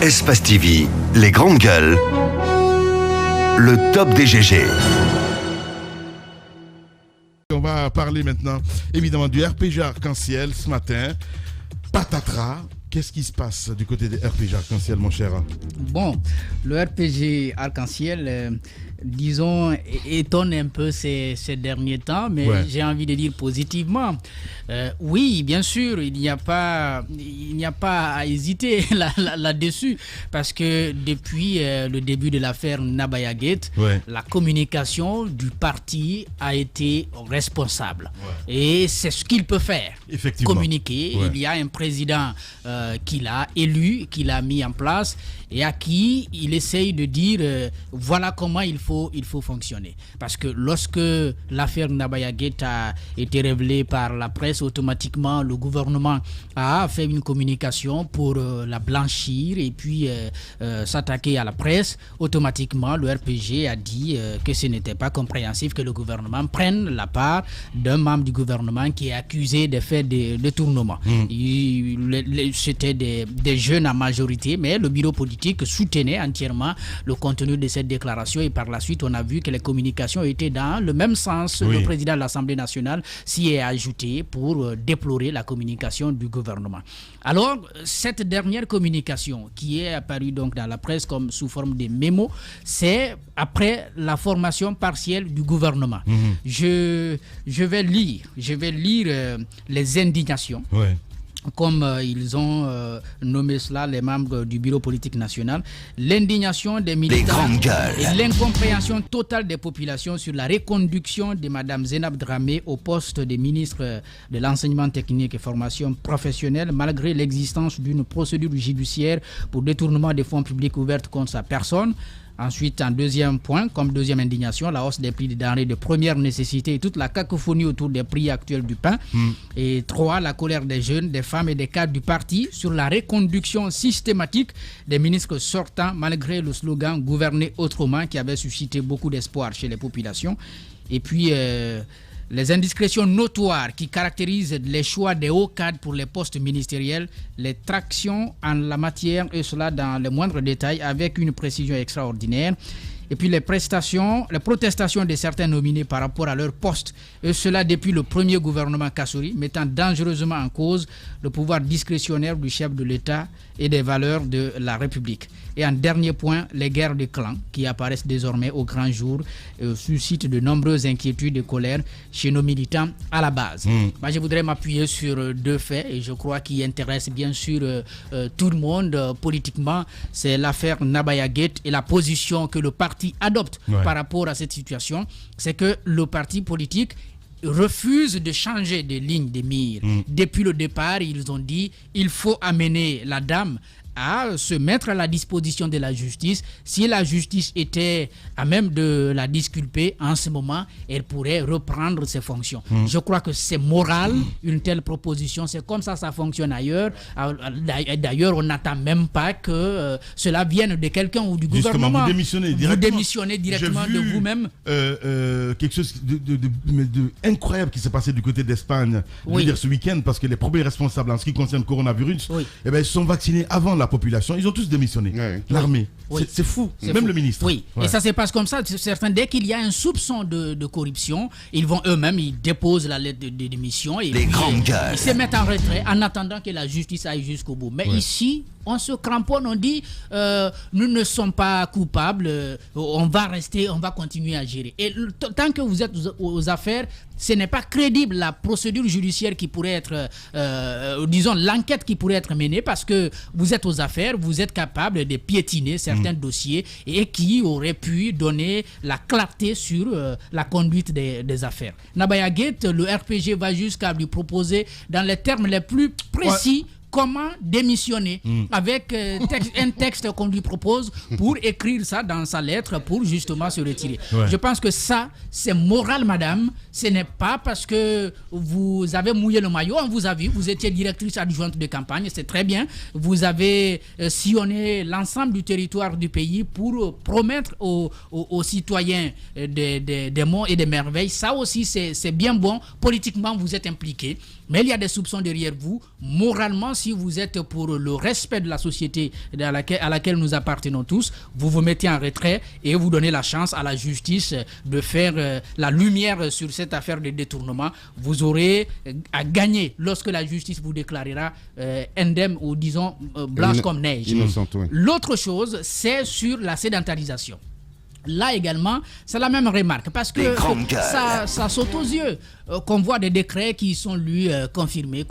Espace TV, les grandes gueules, le top des GG. On va parler maintenant, évidemment, du RPG Arc-en-Ciel ce matin. Patatras, qu'est-ce qui se passe du côté des RPG Arc-en-Ciel, mon cher? Bon, le RPG Arc-en-Ciel, disons, étonne un peu ces derniers temps, mais j'ai envie de dire positivement. Oui, bien sûr, il n'y a pas à hésiter là-dessus, parce que depuis le début de l'affaire Nabaya Gate, la communication du parti a été responsable. Et c'est ce qu'il peut faire, communiquer. Il y a un président qu'il a élu, qu'il a mis en place, et à qui il essaye de dire voilà comment il faut fonctionner. Parce que lorsque l'affaire Nabaya Gate a été révélée par la presse, automatiquement le gouvernement a fait une communication pour la blanchir et puis s'attaquer à la presse. Automatiquement le RPG a dit que ce n'était pas compréhensif que le gouvernement prenne la part d'un membre du gouvernement qui est accusé de faire des détournements. C'était des jeunes en majorité, mais le bureau politique soutenait entièrement le contenu de cette déclaration, et par la suite on a vu que les communications étaient dans le même sens. Le président de l'Assemblée nationale s'y est ajouté pour déplorer la communication du gouvernement. Alors cette dernière communication qui est apparue donc dans la presse comme sous forme de mémo, c'est après la formation partielle du gouvernement. Je vais lire les indignations. Comme ils ont nommé cela, les membres du bureau politique national. L'indignation des militants et l'incompréhension totale des populations sur la reconduction de Mme Zainab Dramé au poste de ministre de l'enseignement technique et formation professionnelle, malgré l'existence d'une procédure judiciaire pour détournement des fonds publics ouverte contre sa personne. Ensuite, en deuxième point, comme deuxième indignation, la hausse des prix des denrées de première nécessité et toute la cacophonie autour des prix actuels du pain. Et 3, la colère des jeunes, des femmes et des cadres du parti sur la reconduction systématique des ministres sortants, malgré le slogan « Gouverner autrement » qui avait suscité beaucoup d'espoir chez les populations. Et puis les indiscrétions notoires qui caractérisent les choix des hauts cadres pour les postes ministériels, les tractions en la matière, et cela dans les moindres détails avec une précision extraordinaire. Et puis les protestations de certains nominés par rapport à leur poste, et cela depuis le premier gouvernement Kassouri, mettant dangereusement en cause le pouvoir discrétionnaire du chef de l'État et des valeurs de la République. Et en dernier point, les guerres de clans qui apparaissent désormais au grand jour suscitent de nombreuses inquiétudes et colères chez nos militants à la base. Moi, je voudrais m'appuyer sur deux faits, et je crois qu'ils intéressent bien sûr tout le monde politiquement. C'est l'affaire Nabaya Gate et la position que le parti adopte par rapport à cette situation. C'est que le parti politique refuse de changer de ligne de mire. Depuis le départ, ils ont dit il faut amener la dame à se mettre à la disposition de la justice. Si la justice était à même de la disculper, en ce moment, elle pourrait reprendre ses fonctions. Je crois que c'est moral, une telle proposition. C'est comme ça fonctionne ailleurs. D'ailleurs, on n'attend même pas que cela vienne de quelqu'un ou du gouvernement. Vous démissionnez directement de vous-même. Quelque chose de incroyable qui s'est passé du côté d'Espagne, je veux dire ce week-end, parce que les premiers responsables en ce qui concerne le coronavirus, ils sont vaccinés avant la population, ils ont tous démissionné. L'armée, c'est fou, même fou. Le ministre. Et ça se passe comme ça. Certains, dès qu'il y a un soupçon de corruption, ils vont eux-mêmes, ils déposent la lettre de démission et ils se mettent en retrait en attendant que la justice aille jusqu'au bout. Mais ici, on se cramponne, on dit nous ne sommes pas coupables, on va continuer à gérer. Et tant que vous êtes aux affaires, ce n'est pas crédible la procédure judiciaire qui pourrait être, disons l'enquête qui pourrait être menée, parce que vous êtes aux affaires, vous êtes capable de piétiner certains dossiers et qui auraient pu donner la clarté sur la conduite des affaires. Nabaya Gate, le RPG va jusqu'à lui proposer dans les termes les plus précis comment démissionner avec un texte qu'on lui propose pour écrire ça dans sa lettre pour justement se retirer. Je pense que ça, c'est moral, madame. Ce n'est pas parce que vous avez mouillé le maillot. On vous a vu, vous étiez directrice adjointe de campagne, c'est très bien. Vous avez sillonné l'ensemble du territoire du pays pour promettre aux citoyens des monts et des merveilles. Ça aussi, c'est bien bon. Politiquement, vous êtes impliqué. Mais il y a des soupçons derrière vous. Moralement, si vous êtes pour le respect de la société à laquelle nous appartenons tous, vous vous mettez en retrait et vous donnez la chance à la justice de faire la lumière sur cette affaire de détournement. Vous aurez à gagner lorsque la justice vous déclarera indemne ou disons blanche comme neige. Innocente, oui. L'autre chose, c'est sur la sédentarisation. Là également, c'est la même remarque parce que ça saute aux yeux qu'on voit des décrets qui sont lus confirmés.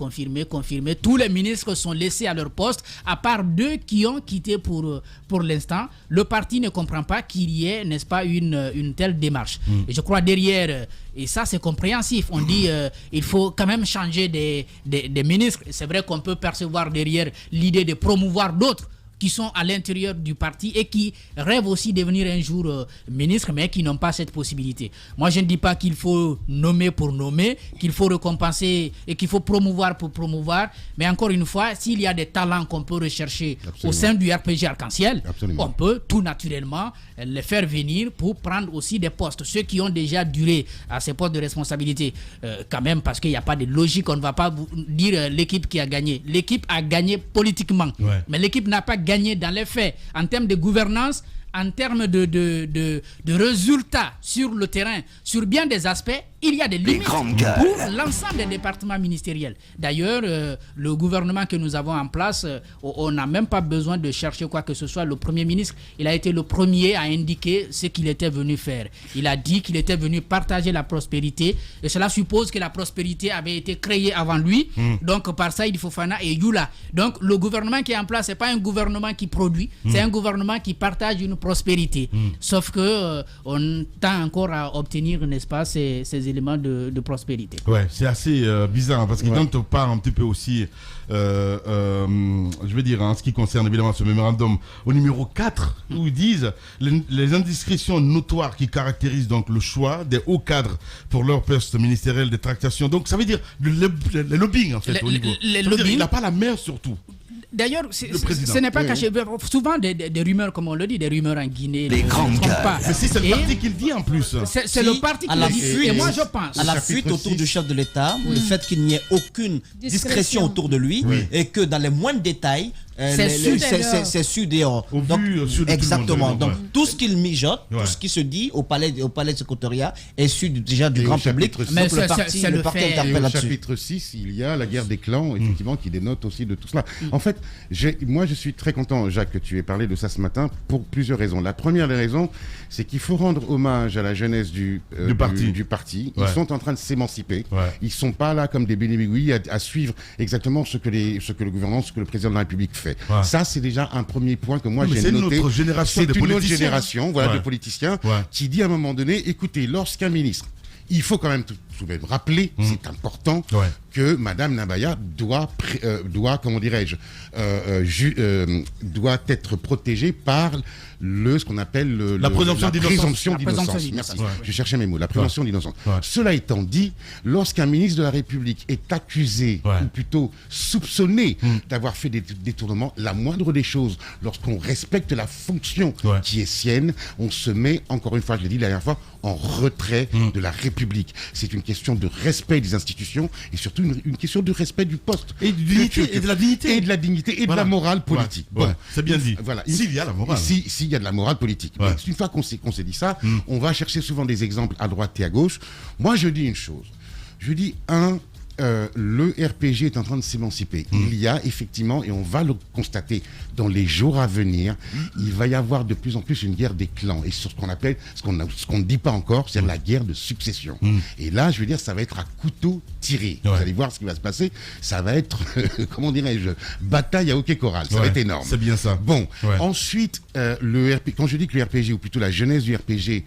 Tous les ministres sont laissés à leur poste, à part 2 qui ont quitté pour l'instant. Le parti ne comprend pas qu'il y ait, n'est-ce pas, une telle démarche. Et je crois derrière, et ça c'est compréhensif, on dit il faut quand même changer des ministres. C'est vrai qu'on peut percevoir derrière l'idée de promouvoir d'autres qui sont à l'intérieur du parti et qui rêvent aussi de devenir un jour ministre, mais qui n'ont pas cette possibilité. Moi, je ne dis pas qu'il faut nommer pour nommer, qu'il faut récompenser et qu'il faut promouvoir pour promouvoir, mais encore une fois, s'il y a des talents qu'on peut rechercher au sein du RPG Arc-en-Ciel, on peut tout naturellement les faire venir pour prendre aussi des postes. Ceux qui ont déjà duré à ces postes de responsabilité, quand même, parce qu'il n'y a pas de logique, on ne va pas vous dire l'équipe qui a gagné. L'équipe a gagné politiquement, mais l'équipe n'a pas gagné dans les faits, en termes de gouvernance, en termes de résultats sur le terrain, sur bien des aspects, il y a des limites pour l'ensemble des départements ministériels. D'ailleurs, le gouvernement que nous avons en place, on n'a même pas besoin de chercher quoi que ce soit. Le Premier ministre, il a été le premier à indiquer ce qu'il était venu faire. Il a dit qu'il était venu partager la prospérité, et cela suppose que la prospérité avait été créée avant lui. Donc, par Saïd Fofana et Yula. Donc, le gouvernement qui est en place, ce n'est pas un gouvernement qui produit, c'est un gouvernement qui partage une prospérité. Sauf que on tend encore à obtenir, n'est-ce pas, ces éléments de prospérité. Ouais, c'est assez bizarre parce que quand on parle un petit peu aussi, je veux dire, en ce qui concerne évidemment ce mémorandum au numéro 4, où ils disent les indiscrétions notoires qui caractérisent donc le choix des hauts cadres pour leur poste ministériel, des tractations. Donc ça veut dire le lobbying en fait au niveau. Il n'a pas la main surtout. D'ailleurs, ce n'est pas caché. Souvent, des rumeurs, comme on le dit, des rumeurs en Guinée. Les grandes pas. Mais si c'est le parti qui le dit en plus. C'est le parti qui le dit. Et moi, je pense. À la fuite autour du chef de l'État, le fait qu'il n'y ait aucune discrétion autour de lui et que dans les moindres détails, c'est su dehors. Donc, exactement. Donc, tout ce qu'il mijote, tout ce qui se dit au palais de secrétariat est su déjà du grand public. Mais le parti interpelle là-dessus. Au chapitre 6, il y a la guerre des clans, effectivement, qui dénote aussi de tout cela. En fait, moi, je suis très content, Jacques, que tu aies parlé de ça ce matin pour plusieurs raisons. La première des raisons, c'est qu'il faut rendre hommage à la jeunesse du parti. Ils sont en train de s'émanciper. Ils ne sont pas là comme des bénébigouilles à suivre exactement ce que le gouvernement, ce que le président de la République fait. Ça, c'est déjà un premier point que moi j'ai noté. C'est une autre génération de politiciens qui dit à un moment donné, écoutez, lorsqu'un ministre, il faut quand même tout de même rappeler, c'est important, que Madame Nabaya doit comment dirais-je, doit être protégée par ce qu'on appelle la présomption d'innocence. Merci. Je cherchais mes mots. La présomption d'innocence. Cela étant dit, lorsqu'un ministre de la République est accusé, ou plutôt soupçonné d'avoir fait des détournements, la moindre des choses, lorsqu'on respecte la fonction qui est sienne, on se met, encore une fois, je l'ai dit la dernière fois, en retrait de la République. C'est une question de respect des institutions et surtout une question de respect du poste. Et de la dignité. Et de la dignité et de la morale politique. Bon, c'est bien dit. Voilà. S'il y a la morale. S'il y a de la morale politique. Une fois qu'on s'est dit ça, on va chercher souvent des exemples à droite et à gauche. Moi, je dis une chose. Je dis, le RPG est en train de s'émanciper. Il y a effectivement, et on va le constater dans les jours à venir, il va y avoir de plus en plus une guerre des clans. Et sur ce qu'on appelle, ce qu'on ne dit pas encore, c'est la guerre de succession. Et là, je veux dire, ça va être à couteau tiré. Vous allez voir ce qui va se passer. Ça va être, comment dirais-je, bataille à hockey choral. Ça va être énorme. C'est bien ça. Bon, ensuite, quand je dis que le RPG, ou plutôt la jeunesse du RPG,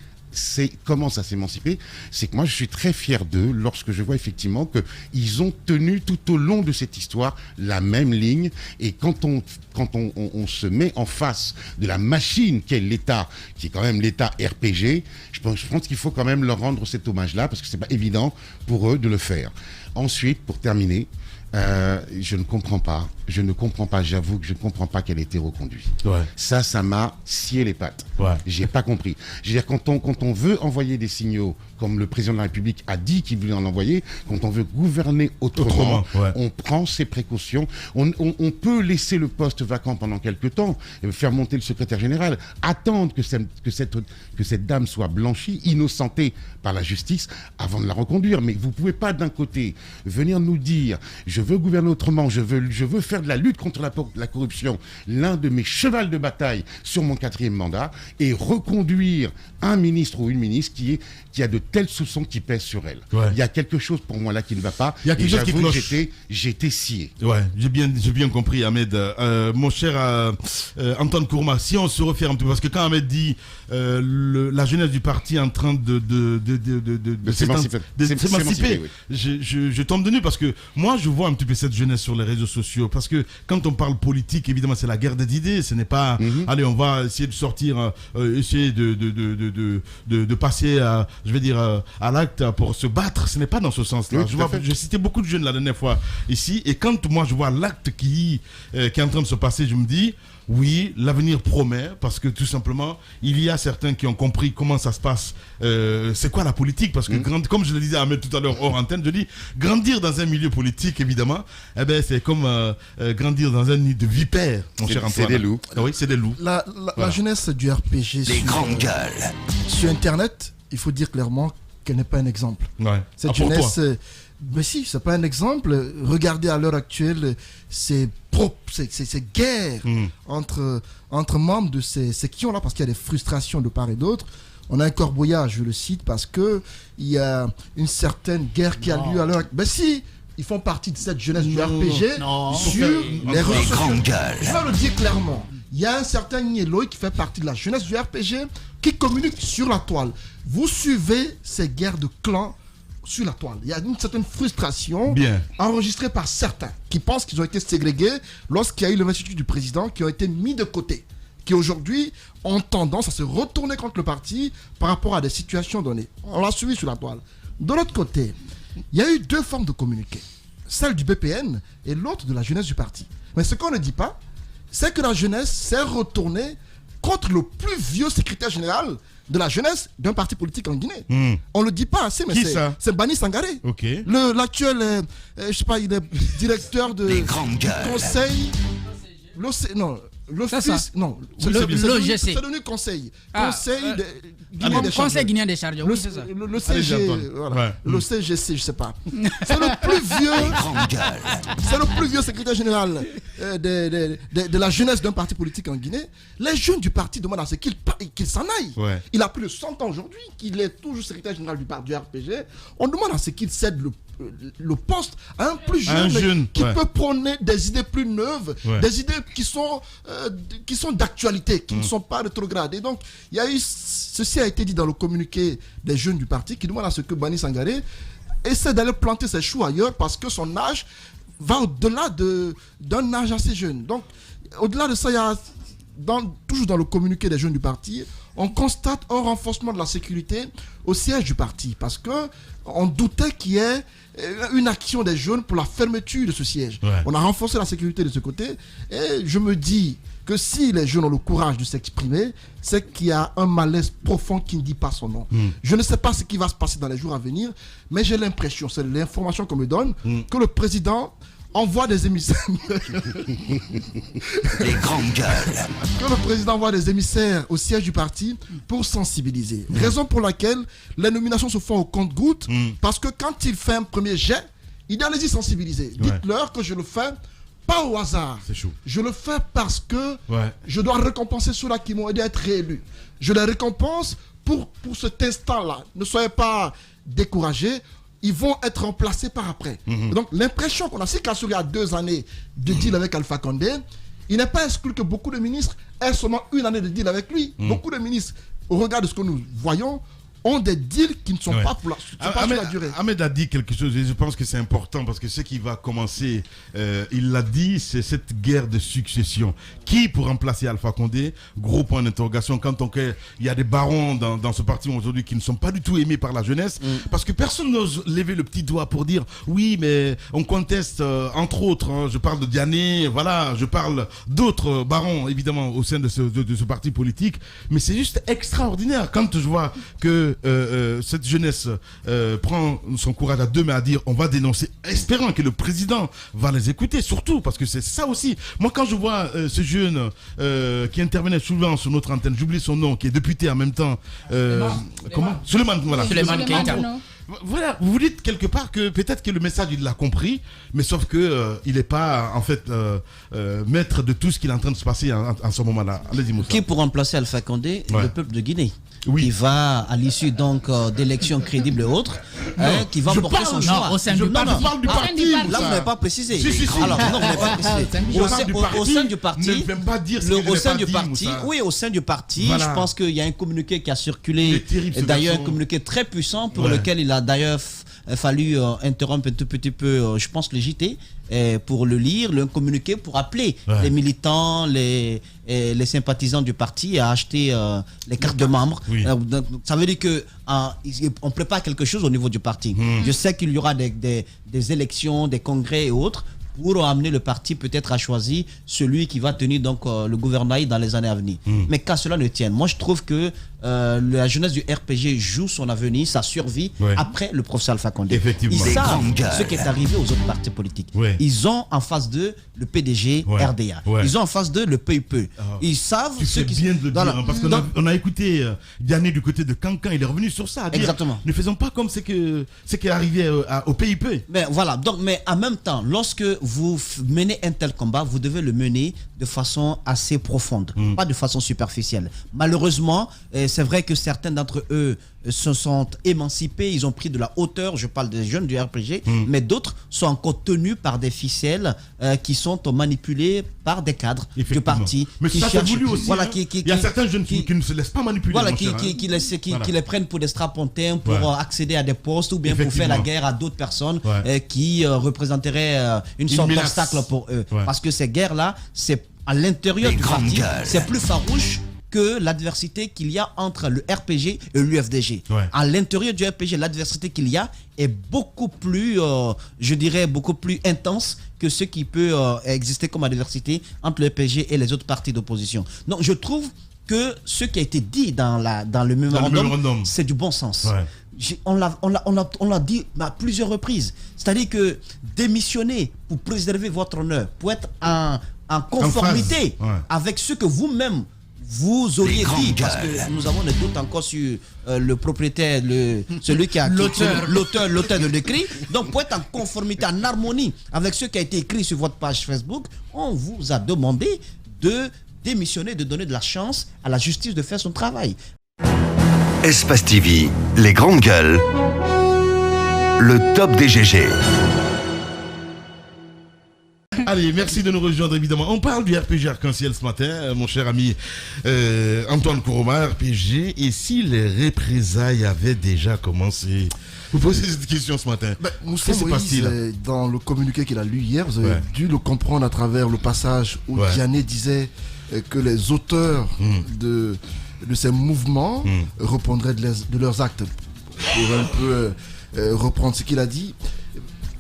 commence à s'émanciper, c'est que moi je suis très fier d'eux lorsque je vois effectivement qu'ils ont tenu tout au long de cette histoire la même ligne, et quand on se met en face de la machine qu'est l'État, qui est quand même l'État RPG, je pense qu'il faut quand même leur rendre cet hommage-là, parce que c'est pas évident pour eux de le faire. Ensuite, pour terminer, je ne comprends pas je ne comprends pas, j'avoue que je ne comprends pas qu'elle ait été reconduite. Ça m'a scié les pattes. J'ai pas compris. Je veux dire, quand on veut envoyer des signaux, comme le président de la République a dit qu'il voulait en envoyer, quand on veut gouverner autrement, on prend ses précautions. On peut laisser le poste vacant pendant quelques temps, faire monter le secrétaire général, attendre que cette dame soit blanchie, innocentée par la justice, avant de la reconduire. Mais vous ne pouvez pas d'un côté venir nous dire je veux gouverner autrement, je veux faire de la lutte contre la corruption, l'un de mes chevals de bataille sur mon 4e mandat, et reconduire un ministre ou une ministre qui a de tels soupçons qui pèsent sur elle. Il y a quelque chose pour moi là qui ne va pas. Il y a quelque chose qui cloche. J'étais scié. J'ai bien compris, Ahmed. Mon cher Antoine Kourma, si on se referme un peu, parce que quand Ahmed dit la jeunesse du parti est en train de s'émanciper, je tombe de nu, parce que moi je vois un petit peu cette jeunesse sur les réseaux sociaux, parce que quand on parle politique, évidemment c'est la guerre des idées, ce n'est pas allez, on va essayer de sortir, essayer de passer à l'acte pour se battre. Ce n'est pas dans ce sens-là. Je citais beaucoup de jeunes la dernière fois ici, et quand moi je vois l'acte qui est en train de se passer, je me dis oui, l'avenir promet, parce que tout simplement, il y a certains qui ont compris comment ça se passe. C'est quoi la politique? Parce que, comme je le disais à Ahmed tout à l'heure hors antenne, je dis, grandir dans un milieu politique, évidemment, c'est comme grandir dans un nid de vipères, mon cher Antoine. C'est des loups. Oui, c'est des loups. La jeunesse du RPG sur Internet, il faut dire clairement qu'elle n'est pas un exemple. Cette jeunesse... Mais si, c'est pas un exemple. Regardez à l'heure actuelle ces guerres entre membres de ces sections-là, parce qu'il y a des frustrations de part et d'autre. On a un corbouillage, je le cite, parce qu'il y a une certaine guerre qui a lieu à l'heure actuelle. Mais si, ils font partie de cette jeunesse du RPG sur les réseaux sociaux. Je vais le dire clairement. Il y a un certain Nieloi qui fait partie de la jeunesse du RPG qui communique sur la toile. Vous suivez ces guerres de clans sur la toile. Il y a une certaine frustration enregistrée par certains qui pensent qu'ils ont été ségrégés lorsqu'il y a eu l'investiture du président, qui ont été mis de côté, qui aujourd'hui ont tendance à se retourner contre le parti par rapport à des situations données. On l'a suivi sur la toile. De l'autre côté, il y a eu 2 formes de communiqué. Celle du BPN et l'autre de la jeunesse du parti. Mais ce qu'on ne dit pas, c'est que la jeunesse s'est retournée contre le plus vieux secrétaire général de la jeunesse d'un parti politique en Guinée. On ne le dit pas assez, mais c'est Bani Sangaré. L'actuel, je sais pas, il est directeur du conseil... L'office, non, c'est devenu conseil. Conseil guinéen des charges. Le CG, le CGC, je sais pas. C'est le plus vieux secrétaire général de la jeunesse d'un parti politique en Guinée. Les jeunes du parti demandent à ce qu'il s'en aille. Il a plus de 100 ans aujourd'hui, qu'il est toujours secrétaire général du RPG. On demande à ce qu'il cède le poste à un plus jeune qui peut prôner des idées plus neuves, des idées qui sont d'actualité, qui ne sont pas rétrogrades. Et donc, ceci a été dit dans le communiqué des jeunes du parti qui demandent à ce que Bani Sangaré essaie d'aller planter ses choux ailleurs, parce que son âge va au-delà d'un âge assez jeune. Donc, au-delà de ça, il y a toujours dans le communiqué des jeunes du parti, on constate un renforcement de la sécurité au siège du parti, parce qu'on doutait qu'il y ait une action des jeunes pour la fermeture de ce siège. On a renforcé la sécurité de ce côté, et je me dis que si les jeunes ont le courage de s'exprimer, c'est qu'il y a un malaise profond qui ne dit pas son nom. Je ne sais pas ce qui va se passer dans les jours à venir, mais j'ai l'impression, c'est l'information qu'on me donne, que le président envoie des émissaires. Les grandes gueules. Que le président envoie des émissaires au siège du parti pour sensibiliser. Raison pour laquelle les nominations se font au compte-gouttes, parce que quand il fait un premier jet, il doit les y sensibiliser. Dites-leur que je le fais pas au hasard. C'est chaud. Je le fais parce que je dois récompenser ceux-là qui m'ont aidé à être réélus. Je les récompense pour cet instant-là. Ne soyez pas découragés. Ils vont être remplacés par après. Donc l'impression qu'on a, c'est qu'Assouri a 2 années de deal avec Alpha Condé, il n'est pas exclu que beaucoup de ministres aient seulement 1 année de deal avec lui. Beaucoup de ministres, au regard de ce que nous voyons, ont des deals qui ne sont pas pour la durée. Ahmed a dit quelque chose et je pense que c'est important parce que ce qui va commencer, il l'a dit, c'est cette guerre de succession. Qui pour remplacer Alpha Condé? Gros point d'interrogation. Quand il y a des barons dans ce parti aujourd'hui qui ne sont pas du tout aimés par la jeunesse parce que personne n'ose lever le petit doigt pour dire oui, mais on conteste entre autres, hein, je parle de Diané, voilà, je parle d'autres barons évidemment au sein de ce parti politique, mais c'est juste extraordinaire quand je vois que cette jeunesse prend son courage à deux mains à dire on va dénoncer, espérant que le président va les écouter, surtout parce que c'est ça aussi. Moi quand je vois ce jeune qui intervenait souvent sur notre antenne, j'oublie son nom, qui est député en même temps, comment Souleymane, voilà. Souleymane Keïta. Voilà, vous vous dites quelque part que peut-être que le message il l'a compris, mais sauf que il n'est pas en fait maître de tout ce qui est en train de se passer en ce moment-là. Allez-y, Moussa. Qui pour remplacer Alpha Condé? Le peuple de Guinée. Oui. Qui va à l'issue donc d'élections crédibles et autres, qui va porter son choix. Au sein du parti. Je parle du parti. Là, vous n'avez pas précisé. Si. Alors, non, vous n'avez pas précisé. Au sein du parti, ne même pas dire au sein du parti, oui, au sein du parti, voilà. Je pense qu'il y a un communiqué qui a circulé, et d'ailleurs un communiqué très puissant pour lequel il a d'ailleurs fallu interrompre un tout petit peu, je pense, le JT pour le lire, le communiqué pour appeler les militants, les sympathisants du parti à acheter les cartes de membres. Oui. Ça veut dire que on prépare quelque chose au niveau du parti. Je sais qu'il y aura des élections, des congrès et autres pour amener le parti peut-être à choisir celui qui va tenir donc le gouvernail dans les années à venir. Mais qu'à cela ne tienne, moi je trouve que la jeunesse du RPG joue son avenir, sa survie après le professeur Alpha Condé. Effectivement. Ils savent ce qui est arrivé aux autres partis politiques. Ils ont en face d'eux le PDG RDA. Ils ont en face d'eux le PIP. Ils savent ce qui bien de le dire, hein, parce qu'on a écouté Diané du côté de Cancan, il est revenu sur ça. Exactement. Ne faisons pas comme ce qui est arrivé au PIP. Mais voilà, donc, mais en même temps, lorsque vous menez un tel combat, vous devez le mener de façon assez profonde, pas de façon superficielle. Malheureusement, c'est vrai que certains d'entre eux se sont émancipés, ils ont pris de la hauteur, je parle des jeunes du RPG, mais d'autres sont encore tenus par des ficelles qui sont manipulés par des cadres du parti. Mais qui ça cherchent, c'est voulu aussi. voilà, il y a certains jeunes qui ne se laissent pas manipuler. Voilà, qui les prennent pour des strapontins pour accéder à des postes ou bien pour faire la guerre à d'autres personnes qui représenteraient une sorte d'obstacle pour eux. Parce que ces guerres-là, c'est à l'intérieur du parti, c'est plus farouche que l'adversité qu'il y a entre le RPG et l'UFDG. À l'intérieur du RPG, l'adversité qu'il y a est beaucoup plus, je dirais, beaucoup plus intense que ce qui peut exister comme adversité entre le RPG et les autres partis d'opposition. Donc je trouve que ce qui a été dit dans le mémorandum, c'est du bon sens. On l'a dit à plusieurs reprises. C'est-à-dire que démissionner pour préserver votre honneur, pour être en conformité avec ce que vous-même vous auriez dit, parce que nous avons des doutes encore sur le propriétaire, celui qui a l'auteur de l'écrit. Donc pour être en conformité, en harmonie avec ce qui a été écrit sur votre page Facebook, on vous a demandé de démissionner, de donner de la chance à la justice de faire son travail. Espace TV, les grandes gueules, le top des GG. Allez, merci de nous rejoindre évidemment. On parle du RPG Arc-en-Ciel ce matin, mon cher ami Antoine Kourouma, RPG. Et si les représailles avaient déjà commencé? Vous posez cette question ce matin. Moussa Moïse, dans le communiqué qu'il a lu hier, vous avez dû le comprendre à travers le passage où Diané disait que les auteurs de ces mouvements reprendraient de leurs actes. Pour un peu reprendre ce qu'il a dit.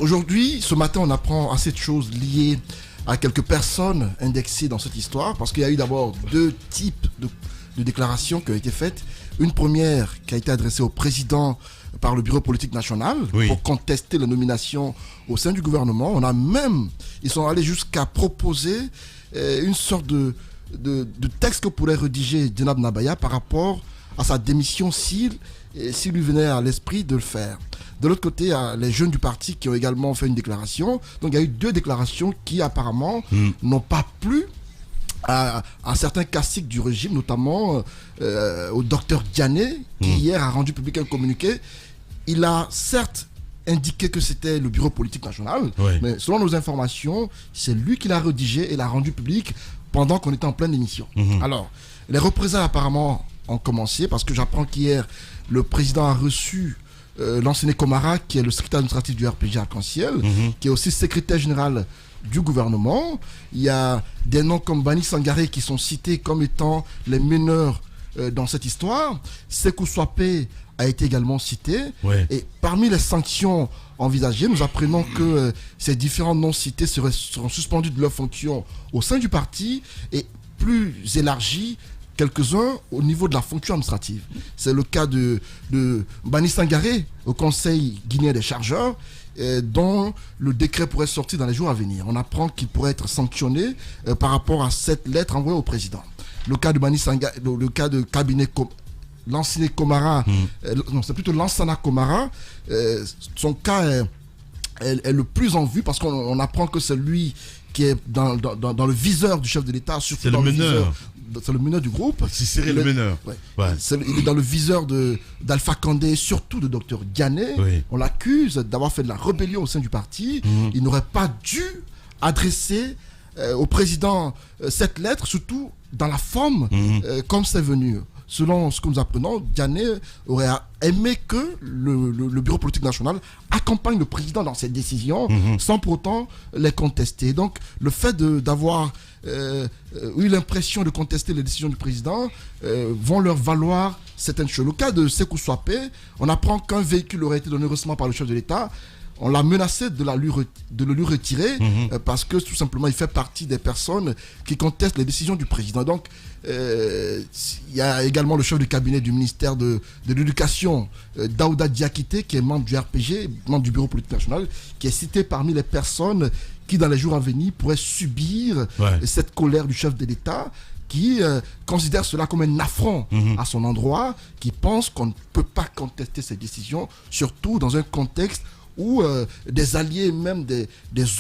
Aujourd'hui, ce matin, on apprend assez de choses liées à quelques personnes indexées dans cette histoire, parce qu'il y a eu d'abord deux types de déclarations qui ont été faites. Une première qui a été adressée au président par le Bureau politique national pour contester la nomination au sein du gouvernement. Ils sont allés jusqu'à proposer une sorte de texte que pourrait rédiger Djenab Nabaya par rapport à sa démission s'il lui venait à l'esprit de le faire. De l'autre côté, il y a les jeunes du parti qui ont également fait une déclaration. Donc il y a eu deux déclarations qui apparemment n'ont pas plu à certains caciques du régime, notamment au docteur Diané, qui hier a rendu public un communiqué. Il a certes indiqué que c'était le Bureau politique national, mais selon nos informations, c'est lui qui l'a rédigé et l'a rendu public pendant qu'on était en pleine émission. Alors, les représailles apparemment ont commencé, parce que j'apprends qu'hier, le président a reçu l'enseignant Komara, qui est le secrétaire administratif du RPG Arc-en-Ciel, qui est aussi secrétaire général du gouvernement. Il y a des noms comme Bani Sangaré qui sont cités comme étant les meneurs dans cette histoire. Sekou Swapé a été également cité. Ouais. Et parmi les sanctions envisagées, nous apprenons que ces différents noms cités seront suspendus de leurs fonctions au sein du parti et plus élargis quelques-uns au niveau de la fonction administrative. C'est le cas de Bani Sangaré au Conseil guinéen des chargeurs, dont le décret pourrait sortir dans les jours à venir. On apprend qu'il pourrait être sanctionné par rapport à cette lettre envoyée au président. Le cas de Bani Sangaré, le cas de cabinet Lansana Komara, non, c'est plutôt Lansana Komara, son cas est le plus en vue parce qu'on apprend que c'est lui qui est dans le viseur du chef de l'État, surtout c'est dans le meneur. C'est le meneur du groupe. C'est le meneur. Ouais. Ouais. Il est dans le viseur d'Alpha Condé, surtout de Dr Diané. Oui. On l'accuse d'avoir fait de la rébellion au sein du parti. Il n'aurait pas dû adresser au président cette lettre, surtout dans la forme comme c'est venu. Selon ce que nous apprenons, Diané aurait aimé que le bureau politique national accompagne le président dans ses décisions sans pour autant les contester. Donc le fait d'avoir eu l'impression de contester les décisions du président vont leur valoir certaines choses. Le cas de Sekou Swapé, on apprend qu'un véhicule aurait été donné récemment par le chef de l'État. On l'a menacé de le lui retirer parce que tout simplement il fait partie des personnes qui contestent les décisions du président. Donc il y a également le chef du cabinet du ministère de l'Éducation, Daouda Diakité, qui est membre du RPG, membre du bureau politique national, qui est cité parmi les personnes qui dans les jours à venir pourraient subir cette colère du chef de l'État, qui considère cela comme un affront à son endroit, qui pense qu'on ne peut pas contester ses décisions, surtout dans un contexte où des alliés, même des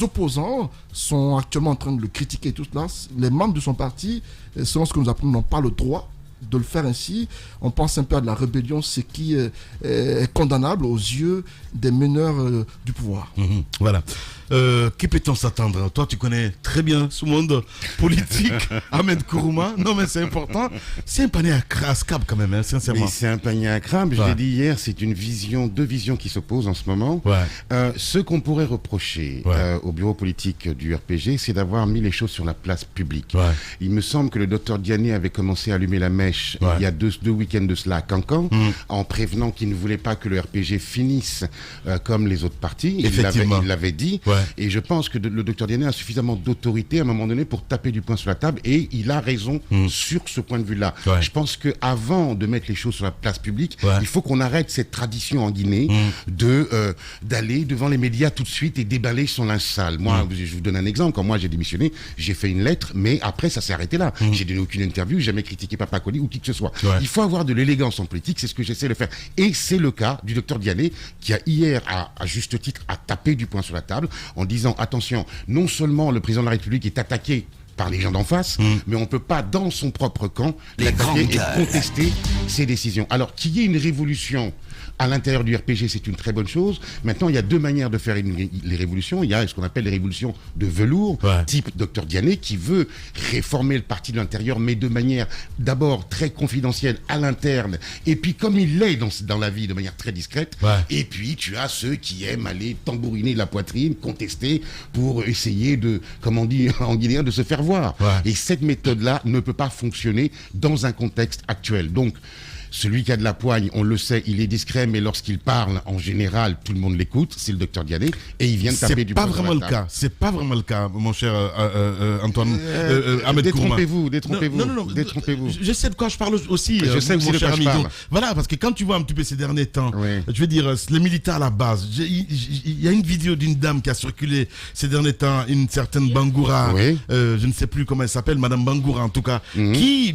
opposants, sont actuellement en train de le critiquer. Tout cela, les membres de son parti, selon ce que nous apprenons, n'ont pas le droit de le faire ainsi. On pense un peu à de la rébellion, ce qui est condamnable aux yeux des meneurs du pouvoir. Voilà. Qui peut-on s'attendre? Toi, tu connais très bien ce monde politique. Ahmed Kourouma. Non, mais c'est important. C'est un panier à scab quand même, hein, sincèrement. Mais c'est un panier à crabe. Je l'ai dit hier, c'est deux visions qui s'opposent en ce moment. Ce qu'on pourrait reprocher au bureau politique du RPG, c'est d'avoir mis les choses sur la place publique. Il me semble que le docteur Diané avait commencé à allumer la mèche il y a deux week-ends de cela à Cancan, en prévenant qu'il ne voulait pas que le RPG finisse comme les autres partis. Il l'avait dit. Et je pense que le docteur Diané a suffisamment d'autorité à un moment donné pour taper du poing sur la table, et il a raison sur ce point de vue-là. Je pense qu'avant de mettre les choses sur la place publique, il faut qu'on arrête cette tradition en Guinée d'aller devant les médias tout de suite et déballer son linge sale. Moi, je vous donne un exemple. Quand moi j'ai démissionné, j'ai fait une lettre, mais après ça s'est arrêté là. J'ai donné aucune interview, jamais critiqué Papa Koli ou qui que ce soit. Il faut avoir de l'élégance en politique, c'est ce que j'essaie de faire. Et c'est le cas du docteur Diané, qui a hier, à juste titre, a tapé du poing sur la table en disant attention, non seulement le président de la République est attaqué par les gens d'en face, mais on ne peut pas, dans son propre camp, l'attaquer et contester ses décisions. Alors, qu'il y ait une révolution à l'intérieur du RPG, c'est une très bonne chose. Maintenant, il y a deux manières de faire les révolutions. Il y a ce qu'on appelle les révolutions de velours, type Dr Diané, qui veut réformer le parti de l'intérieur, mais de manière d'abord très confidentielle à l'interne, et puis comme il l'est dans la vie, de manière très discrète. Et puis, tu as ceux qui aiment aller tambouriner la poitrine, contester, pour essayer de, comme on dit en guinéen, de se faire voir. Et cette méthode-là ne peut pas fonctionner dans un contexte actuel. Donc, celui qui a de la poigne, on le sait, il est discret, mais lorsqu'il parle, en général, tout le monde l'écoute. C'est le docteur Diané, et il vient de taper du poing sur la table. C'est pas vraiment le cas, mon cher Antoine. Ahmed Kourouma. Détrompez-vous. Je sais de quoi je parle aussi. Je sais aussi de quoi je parle. Voilà, parce que quand tu vois un petit peu ces derniers temps, je veux dire, les militaires à la base, il y a une vidéo d'une dame qui a circulé ces derniers temps, une certaine Bangoura, je ne sais plus comment elle s'appelle, Madame Bangoura en tout cas, qui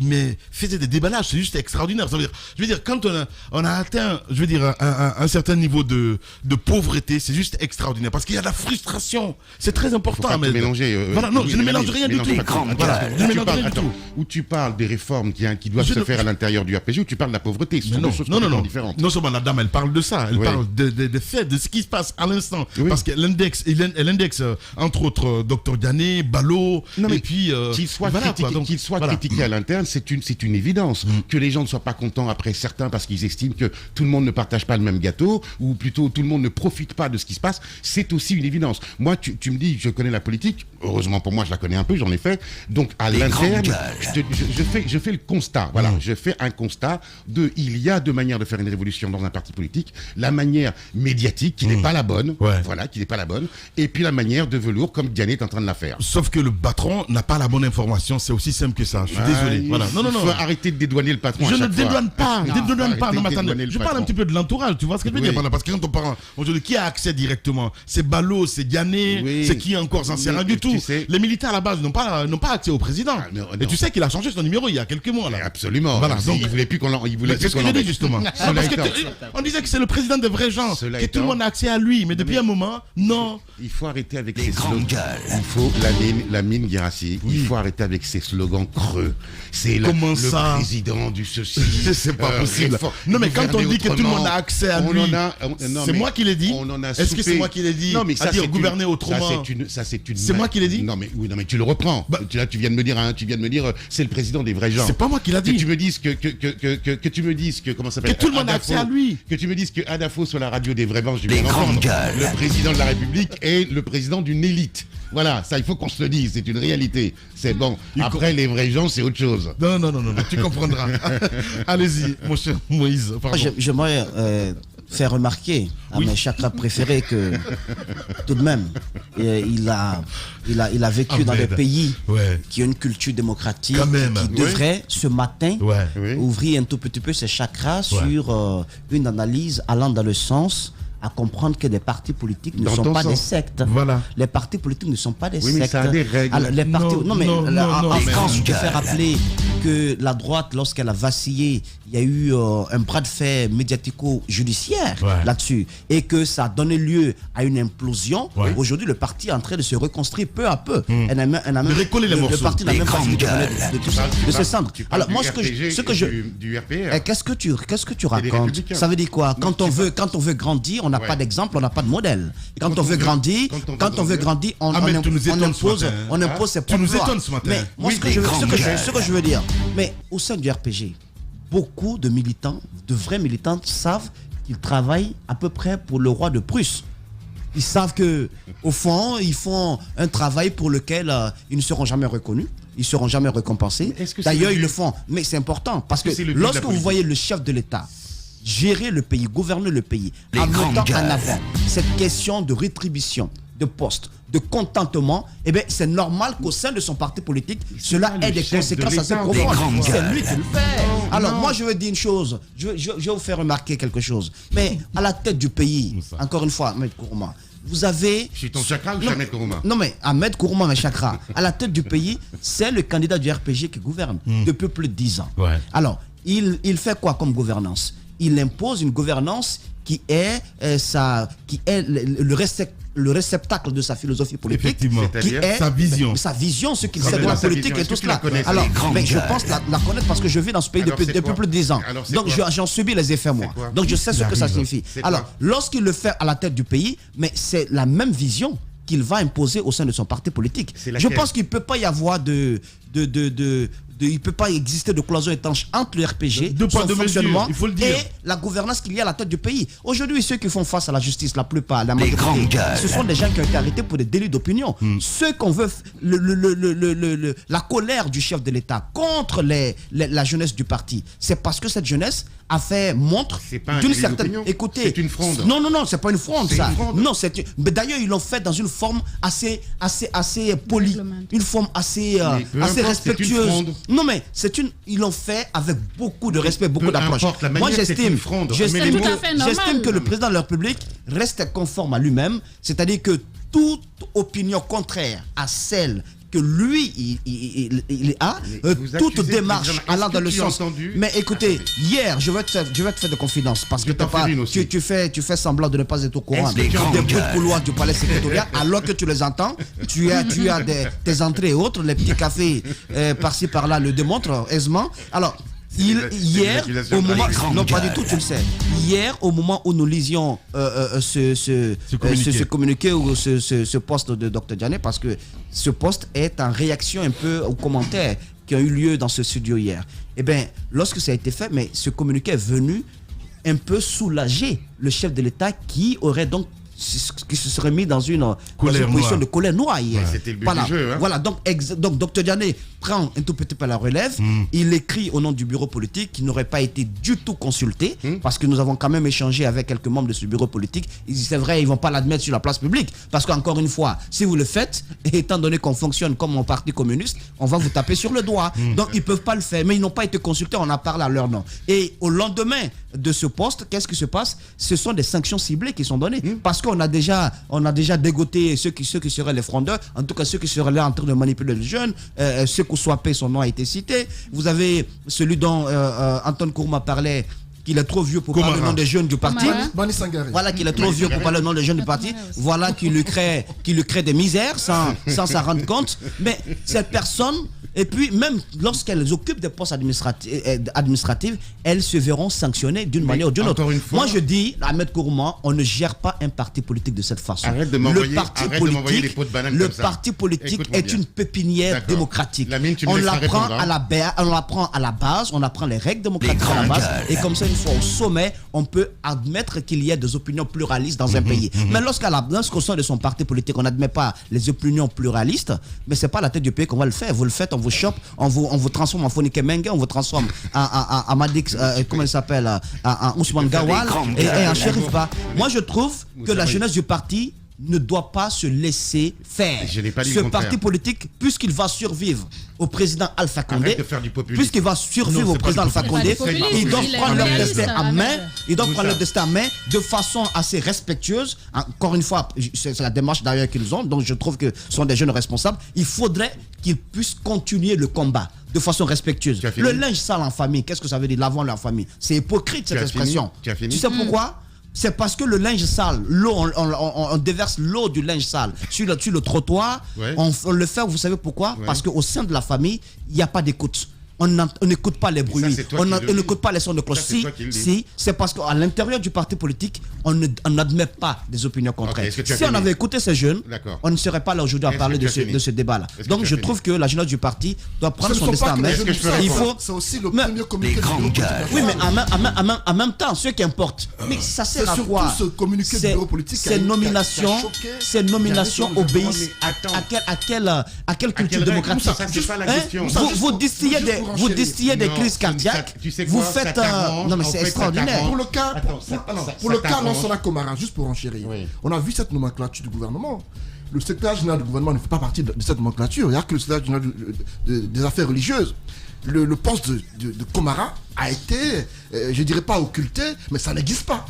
faisait des déballages. C'est juste extraordinaire. Ça veut dire, Je veux dire, quand on a atteint, je veux dire, un certain niveau de pauvreté, c'est juste extraordinaire. Parce qu'il y a de la frustration. C'est très important. Faut pas mélanger. Voilà, non, je ne mélange rien du tout. Voilà, je ne mélange rien du tout. Où tu parles des réformes qui doivent se faire à l'intérieur du RPG, ou tu parles de la pauvreté. Ce sont deux choses complètement différentes. Non seulement la dame, elle parle de ça. Elle parle des faits, de ce qui se passe à l'instant. Parce qu'elle indexe, entre autres, Dr Diané, Ballot, et puis... Qu'il soit critiqué à l'interne, c'est une évidence. Que les gens ne soient pas contents après certains parce qu'ils estiment que tout le monde ne partage pas le même gâteau, ou plutôt tout le monde ne profite pas de ce qui se passe, c'est aussi une évidence. Moi, tu me dis, je connais la politique, heureusement pour moi, je la connais un peu, j'en ai fait. Donc, à l'interne, je fais le constat. Voilà, je fais un constat il y a deux manières de faire une révolution dans un parti politique. La manière médiatique, qui n'est pas la bonne, voilà, qui n'est pas la bonne, et puis la manière de velours, comme Diané est en train de la faire. Sauf que le patron n'a pas la bonne information, c'est aussi simple que ça. Je suis désolé. Voilà. Non. Il faut arrêter de dédouaner le patron. Je ne dédouane pas. Non, attendez. Je parle un petit peu de l'entourage. Tu vois ce que je veux dire? Parce que quand on parle aujourd'hui, qui a accès directement? C'est Ballot, c'est Diané, c'est qui encore? Ça sert à rien du tout. Les militaires à la base n'ont pas accès au président. Et tu sais qu'il a changé son numéro il y a quelques mois là. Absolument. Voilà. Donc il voulait plus qu'on c'est ce que j'ai dit justement. Parce que on disait que c'est le président des vrais gens, que tout le monde a accès à lui, mais depuis un moment, non. Il faut arrêter avec ces slogans. Il faut la mine Guérassi. Il faut arrêter avec ces slogans creux. C'est le président du ceci. C'est pas possible. Non, mais quand on dit que tout le monde a accès à lui, c'est moi qui l'ai dit. Est-ce que c'est moi qui l'ai dit? Non, mais ça, c'est gouverner autrement. C'est moi qui l'ai dit. Non, mais tu le reprends. Là, tu viens de me dire, c'est le président des vrais gens. C'est pas moi qui l'a dit. Que tu me dises comment ça s'appelle? Que tout le monde a accès à lui. Que tu me dises que Adafo sur la radio des vrais gens, je viens d'entendre. Le président de la République est le président d'une élite. Voilà, ça, il faut qu'on se le dise, c'est une réalité. C'est bon. Après, les vrais gens, c'est autre chose. Non, tu comprendras. Allez-y, mon cher Moïse. J'aimerais faire remarquer à mes chakras préférés que, tout de même, il a vécu dans des pays qui ont une culture démocratique, qui devrait, ce matin, ouvrir un tout petit peu ses chakras sur une analyse allant dans le sens à comprendre que les partis politiques ne sont pas des sectes. Voilà. Les partis politiques ne sont pas des sectes. Mais ça a des règles. Alors, les partis... En France, je fais rappeler que la droite, lorsqu'elle a vacillé, il y a eu un bras de fer médiatico-judiciaire là-dessus, et que ça a donné lieu à une implosion. Aujourd'hui, le parti est en train de se reconstruire peu à peu. Le parti n'a même pas fini de se cendre. Alors moi, qu'est-ce que tu racontes? Ça veut dire quoi? Quand on veut grandir, on n'a pas d'exemple, on n'a pas de modèle. Quand on veut grandir, on impose ses propres lois. Mais moi, ce que je veux dire, mais au sein du RPG, beaucoup de militants, de vrais militants, savent qu'ils travaillent à peu près pour le roi de Prusse. Ils savent que, au fond, ils font un travail pour lequel ils ne seront jamais reconnus, ils ne seront jamais récompensés. D'ailleurs, ils le font. Mais c'est important parce que lorsque vous voyez le chef de l'État gérer le pays, gouverner le pays, en mettant en avant cette question de rétribution, de poste, de contentement, eh bien, c'est normal qu'au sein de son parti politique, cela ait des conséquences assez profondes. C'est lui qui le fait. Alors, moi, je veux dire une chose. Je vais vous faire remarquer quelque chose. Mais à la tête du pays, encore une fois, Ahmed Kourouma, vous avez... Je suis ton chakra ou je suis Ahmed Kourouma? Non, mais Ahmed Kourouma, mes chakras. À la tête du pays, c'est le candidat du RPG qui gouverne depuis plus de 10 ans. Alors, il fait quoi comme gouvernance? Il impose une gouvernance qui est le réceptacle de sa philosophie politique, qui est sa vision, ce qu'il sait de la politique et tout cela. Alors, mais je pense la connaître parce que je vis dans ce pays depuis plus de 10 ans. Donc, j'en subis les effets, moi. Donc, je sais ce que ça signifie. Alors, lorsqu'il le fait à la tête du pays, mais c'est la même vision qu'il va imposer au sein de son parti politique. Je pense qu'il ne peut pas y avoir il ne peut pas exister de cloison étanche entre le RPG, son fonctionnement, et la gouvernance qu'il y a à la tête du pays. Aujourd'hui, ceux qui font face à la justice, la plupart, la majorité, ce sont des gens qui ont été arrêtés pour des délits d'opinion. Ceux qu'on veut, la colère du chef de l'État contre la jeunesse du parti, c'est parce que cette jeunesse a fait montre d'une certaine... Écoutez, c'est une fronde. Non, c'est pas une fronde, ça. Non, mais d'ailleurs, ils l'ont fait dans une forme assez polie, une forme assez respectueuse. Non, mais ils l'ont fait avec beaucoup de respect, beaucoup d'approche. Moi, j'estime que le président de la République reste conforme à lui-même, c'est-à-dire que toute opinion contraire à celle que lui, il a toute démarche allant dans le sens. Mais écoutez, hier, je vais te faire de confidence parce que tu fais semblant de ne pas être au courant des bruits de couloir du palais sécrétariat, alors que tu les entends. Tu as tes entrées et autres, les petits cafés par-ci par-là le démontrent aisément. Alors, hier, au moment, non pas du tout, tu le sais. Hier, au moment où nous lisions ce communiqué ou ce post de Dr Diané, parce que ce post est en réaction un peu aux commentaires qui ont eu lieu dans ce studio hier. Eh bien, lorsque ça a été fait, mais ce communiqué est venu un peu soulager le chef de l'État qui se serait mis dans une position de colère noire hier. Ouais. C'était le but du jeu. Hein. Voilà, donc Dr Diané prend un tout petit peu la relève. Il écrit au nom du bureau politique qui n'aurait pas été du tout consulté parce que nous avons quand même échangé avec quelques membres de ce bureau politique. Ils disent c'est vrai, ils ne vont pas l'admettre sur la place publique parce qu'encore une fois, si vous le faites, étant donné qu'on fonctionne comme un parti communiste, on va vous taper sur le doigt. Donc ils ne peuvent pas le faire, mais ils n'ont pas été consultés, on en parle à leur nom. Et au lendemain de ce poste, qu'est-ce qui se passe? Ce sont des sanctions ciblées qui sont données parce qu'on a déjà dégoté ceux qui seraient les frondeurs, en tout cas ceux qui seraient là en train de manipuler les jeunes, ceux qui Soipé, son nom a été cité. Vous avez celui dont Antoine Kourma parlait, qu'il est trop vieux pour parler le nom des jeunes du parti. Voilà, qu'il est trop vieux pour parler le nom des jeunes du parti. Voilà, qui lui crée des misères sans s'en rendre compte. Mais cette personne, et puis même lorsqu'elles occupent des postes administratifs, elles se verront sanctionnées d'une manière ou d'une autre. Moi, je dis, Ahmed Kourma, on ne gère pas un parti politique de cette façon. Le parti politique est une pépinière démocratique. On l'apprend à la base, on apprend les règles démocratiques à la base, et comme ça, une fois au sommet, on peut admettre qu'il y ait des opinions pluralistes dans un pays. Mais lorsqu'au sein de son parti politique, on n'admet pas les opinions pluralistes, mais c'est pas à la tête du pays qu'on va le faire. Vous le faites, on vous chope, on vous transforme en Fonike Mengue, on vous transforme en Madix, comment il s'appelle, en Ousmane Gawal et en Chérif Ba. Moi, je trouve que la jeunesse du parti ne doit pas se laisser faire. Ce parti politique, puisqu'il va survivre au président Alpha Condé, puisqu'il va survivre au président Alpha Condé, ils doivent prendre leur destin en main. Ils doivent prendre leur destin en main de façon assez respectueuse. Encore une fois, c'est la démarche d'ailleurs qu'ils ont, donc je trouve que ce sont des jeunes responsables. Il faudrait qu'ils puissent continuer le combat de façon respectueuse. Le linge sale en famille, qu'est-ce que ça veut dire, lavant leur famille? C'est hypocrite cette expression. Tu sais pourquoi? C'est parce que le linge sale, l'eau, on déverse l'eau du linge sale sur le trottoir. On le fait, vous savez pourquoi? Parce qu'au sein de la famille, il n'y a pas d'écoute. On n'écoute pas les bruits, on n'écoute pas les sons de cloche. Si, c'est parce qu'à l'intérieur du parti politique, on n'admet pas des opinions contraires. Si on avait écouté ces jeunes, on ne serait pas là aujourd'hui à parler de ce débat-là. Donc je trouve que la jeunesse du parti doit prendre son destin en main. C'est aussi le premier communiqué. Oui, mais en même temps, ce qui importe, mais ça sert à quoi? Ces nominations obéissent à quelle culture démocratique? Vous distillez des crises cardiaques, vous faites non mais c'est extraordinaire. Pour le cas Lansana Komara, juste pour enchérir, on a vu cette nomenclature du gouvernement. Le secrétaire général du gouvernement ne fait pas partie de cette nomenclature. Il n'y a que le secrétaire général des affaires religieuses. Le poste de Komara a été, je ne dirais pas occulté, mais ça n'existe pas.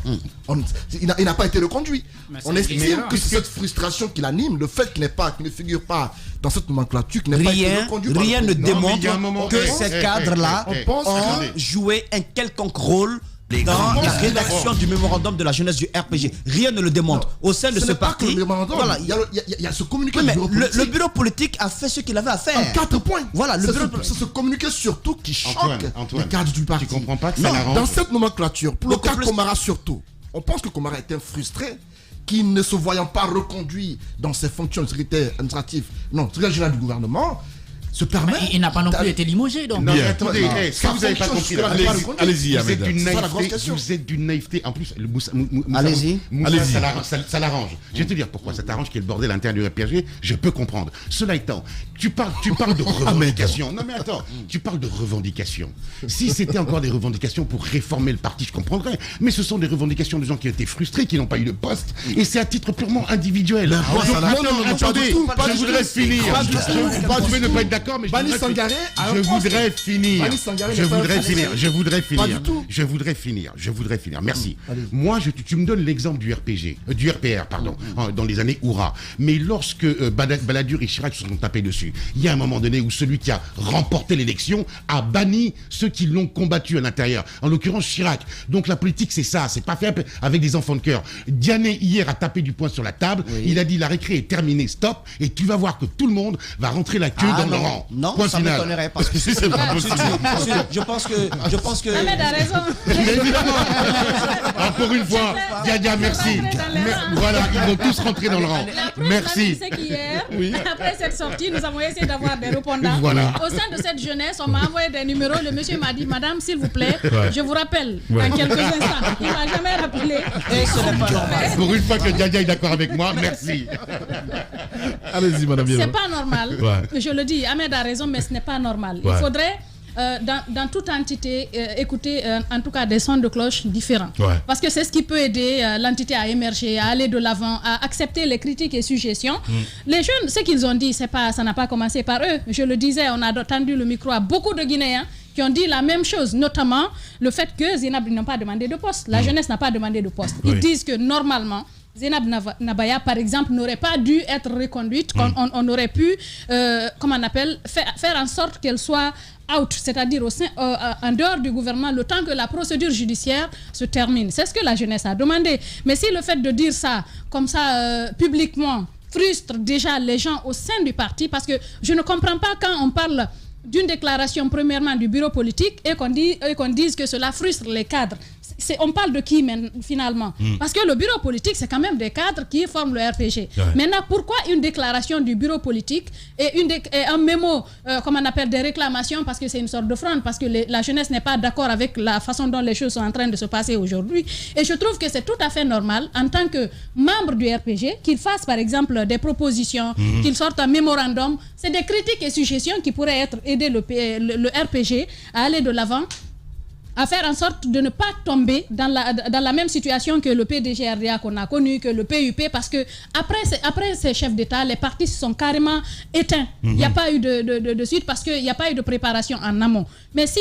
Il n'a pas été reconduit. On estime que c'est cette frustration qui l'anime, le fait qu'il ne figure pas dans cette nomenclature, qui n'est pas été reconduit. Rien ne démontre que ces cadres-là ont joué un quelconque rôle dans la rédaction du mémorandum de la jeunesse du RPG. Rien ne le démontre. Au sein de ce parti, il y a ce communiqué. Le bureau politique a fait ce qu'il avait à faire. En 4 points. Voilà, c'est ce communiqué surtout qui choque les cadres du parti. Tu comprends pas que ça l'arrange? Dans cette nomenclature, pour le cas Komara surtout, on pense que Komara était frustré, qui ne se voyant pas reconduit dans ses fonctions de secrétaire administratif, secrétaire général du gouvernement, se permet. Il n'a pas non plus été limogé, donc. Non, mais attendez, si vous n'avez pas compris, allez-y, vous êtes d'une naïveté. En plus, allez-y. Ça l'arrange. Je vais te dire pourquoi ça t'arrange qu'il y ait le bordel interne du RPG. Je peux comprendre. Cela étant, tu parles de revendications. Non, mais attends, tu parles de revendications. Si c'était encore des revendications pour réformer le parti, je comprendrais. Mais ce sont des revendications de gens qui ont été frustrés, qui n'ont pas eu de poste. Et c'est à titre purement individuel. Attendez, je voudrais finir. Je vais ne pas être d'accord d'accord, mais je voudrais finir. Merci. Moi, tu me donnes l'exemple du RPR, dans les années Oura. Mais lorsque Balladur et Chirac se sont tapés dessus, il y a un moment donné où celui qui a remporté l'élection a banni ceux qui l'ont combattu à l'intérieur. En l'occurrence, Chirac. Donc la politique, c'est ça. C'est pas fait avec des enfants de cœur. Diané, hier, a tapé du poing sur la table. Oui. Il a dit la récré est terminée, stop. Et tu vas voir que tout le monde va rentrer la queue dans le rang. Non, point ça ne m'étonnerait pas. C'est pas possible. Je pense que... Ahmed a raison. Encore une fois, Diadia, merci. Voilà, ils vont tous rentrer dans le rang. Merci. C'est qu'hier, après cette sortie, nous avons essayé d'avoir des répondants. Voilà. Au sein de cette jeunesse, on m'a envoyé des numéros. Le monsieur m'a dit, madame, s'il vous plaît, je vous rappelle dans quelques instants. Il ne m'a jamais rappelé. Et ce n'est pas normal. Pour une fois que Diadia est d'accord avec moi, merci. Allez-y, madame. C'est pas normal. Je le dis, Ahmed a raison, mais ce n'est pas normal. Il faudrait... dans toute entité, écouter en tout cas des sons de cloche différents. Parce que c'est ce qui peut aider l'entité à émerger, à aller de l'avant, à accepter les critiques et suggestions. Les jeunes, ce qu'ils ont dit, ça n'a pas commencé par eux. Je le disais, on a tendu le micro à beaucoup de Guinéens qui ont dit la même chose, notamment le fait que Zainab n'a pas demandé de poste. La jeunesse n'a pas demandé de poste. Ils disent que normalement, Zainab Nabaya, par exemple, n'aurait pas dû être reconduite. On aurait pu, faire en sorte qu'elle soit out, c'est-à-dire en dehors du gouvernement, le temps que la procédure judiciaire se termine. C'est ce que la jeunesse a demandé. Mais si le fait de dire ça, comme ça, publiquement, frustre déjà les gens au sein du parti, parce que je ne comprends pas quand on parle d'une déclaration premièrement du bureau politique et qu'on dise que cela frustre les cadres. On parle de qui finalement? Parce que le bureau politique, c'est quand même des cadres qui forment le RPG. Maintenant, pourquoi une déclaration du bureau politique et un mémo, comme on appelle des réclamations, parce que c'est une sorte de fronde, parce que la jeunesse n'est pas d'accord avec la façon dont les choses sont en train de se passer aujourd'hui. Et je trouve que c'est tout à fait normal, en tant que membre du RPG, qu'il fasse par exemple des propositions, qu'il sorte un mémorandum. C'est des critiques et suggestions qui pourraient aider le RPG à aller de l'avant, à faire en sorte de ne pas tomber dans la même situation que le PDG-RDA qu'on a connu, que le PUP, parce que après ces chefs d'État, les partis se sont carrément éteints. Il n'y a pas eu de suite parce qu'il n'y a pas eu de préparation en amont. Mais si